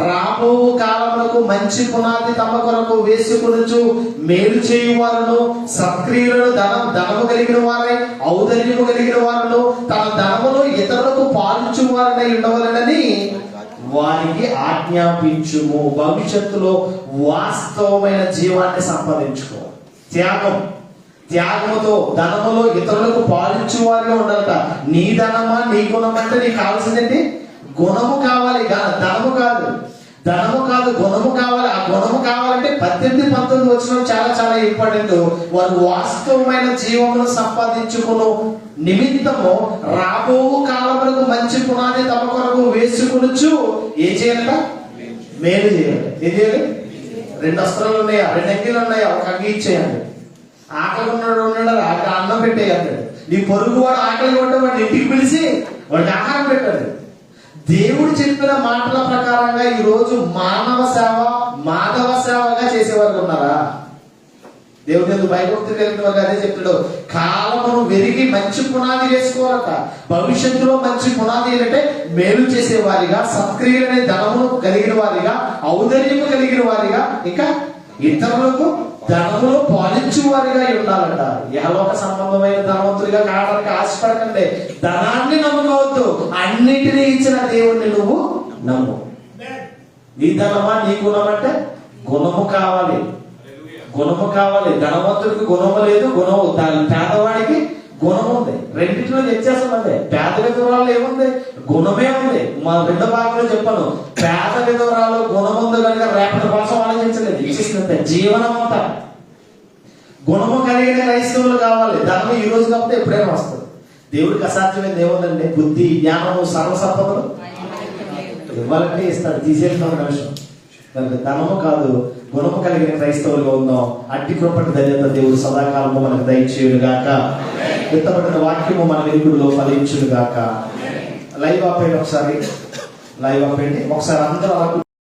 రాబో కాలములకు మంచి పునాది తమ కొరకు వేసుకునుచు మేలు చేయువారును సత్క్రియలను ధనము కలిగిన వారై ఔదర్యము కలిగిన వారును తన ధనమును ఇతరులకు పాలించు వారై ఉండవలెనని వారికి ఆజ్ఞాపించుము. భవిష్యత్తులో వాస్తవమైన జీవాన్ని సంపాదించుకోవాలి. త్యాగముతో ధనములో ఇతరులకు పాలించు వారిగా ఉండాలట. నీ ధనమా నీ గుణం అంటే నీకు కావాల్సిందండి గుణము కావాలి, ధనము కాదు. ధనము కాదు, గుణము కావాలి. ఆ గుణము కావాలంటే 18, 19 వచనం చాలా చాలా ఇంపార్టెంట్. వారు వాస్తవమైన జీవమును సంపాదించుకును నిమిత్తము రాబో కాలములకు మంచి పునాది తమ కొరకు వేసుకునొచ్చు. ఏం చేయాలట? మేలు చేయాలి. ఏం చేయాలి? 2 వస్త్రాలు ఉన్నాయా, 2 అంగీలు ఉన్నాయా, ఒక అంగీ ఇచ్చేయాలి. ఆకలి ఉన్నాడు అక్కడ అన్నం పెట్టేయాలి. నీ పొరుగు వాడు ఆకలి ఉంటే వాడిని ఇంటికి పిలిచి వాడికి ఆహారం పెట్టాడు. దేవుడు చెప్పిన మాటల ప్రకారంగా ఈరోజు మానవ సేవ మాధవ సేవగా చేసేవారు ఉన్నారా? దేవుడు ఎందుకు భయభక్తి కలిగిన వారు అదే చెప్తాడు. కాలమును వెరిగి మంచి పునాది వేసుకోవాలట. భవిష్యత్తులో మంచి పునాది అంటే మేలు చేసేవారిగా, సత్క్రియలనే ధనము కలిగిన వారిగా, ఔదర్యము కలిగిన వారిగా, ఇంకా ఇతరులకు ధనములో పాలించు వారిగా ఉండాలంట. యహలోక సంబంధమైన ధనవంతుడిగా కావడానికి ఆశపడకండి. ధనాన్ని నమ్ముకోవద్దు, అన్నిటినీ ఇచ్చిన దేవుణ్ణి నువ్వు నమ్ము. నీ ధనమా నీ గుణం అంటే గుణము కావాలి, గుణము కావాలి. ధనవంతుడికి గుణము లేదు, గుణము పేదవాడికి గుణం ఉంది. రెండింటిలో వ్యత్యాసం అండి. పేద విధవరాలు ఏముంది? గుణమే ఉంది. మా 2వ భాగంలో చెప్పాను, పేద విధవరాలు గుణం ఉంది కనుక రేపటి కోసం ఆలోచించలేదు, ఇచ్చేసినంత జీవనం అంతా. గుణము కలిగిన క్రైస్తవులు కావాలి. ధనం ఈ రోజు కాకపోతే ఎప్పుడైనా వస్తుంది. దేవుడికి అసాధ్యమైనది ఏముందండి? బుద్ధి, జ్ఞానము, సర్వసంపదలు ఇవ్వాలంటే ఇస్తాడు, తీసేస్తాం విషయం. ధనము కాదు, గుణము కలిగిన క్రైస్తవులుగా ఉందాం. అట్టి కృపటి ధన్యత దేవుడు సదాకాలము మనకు దయచేయును గాక. విత్తబడిన వాక్యము మన వెలుగులో ఫలించును గాక. లైవ్ ఆపేయండి, ఒకసారి లైవ్ ఆపేయండి. ఒకసారి అందరూ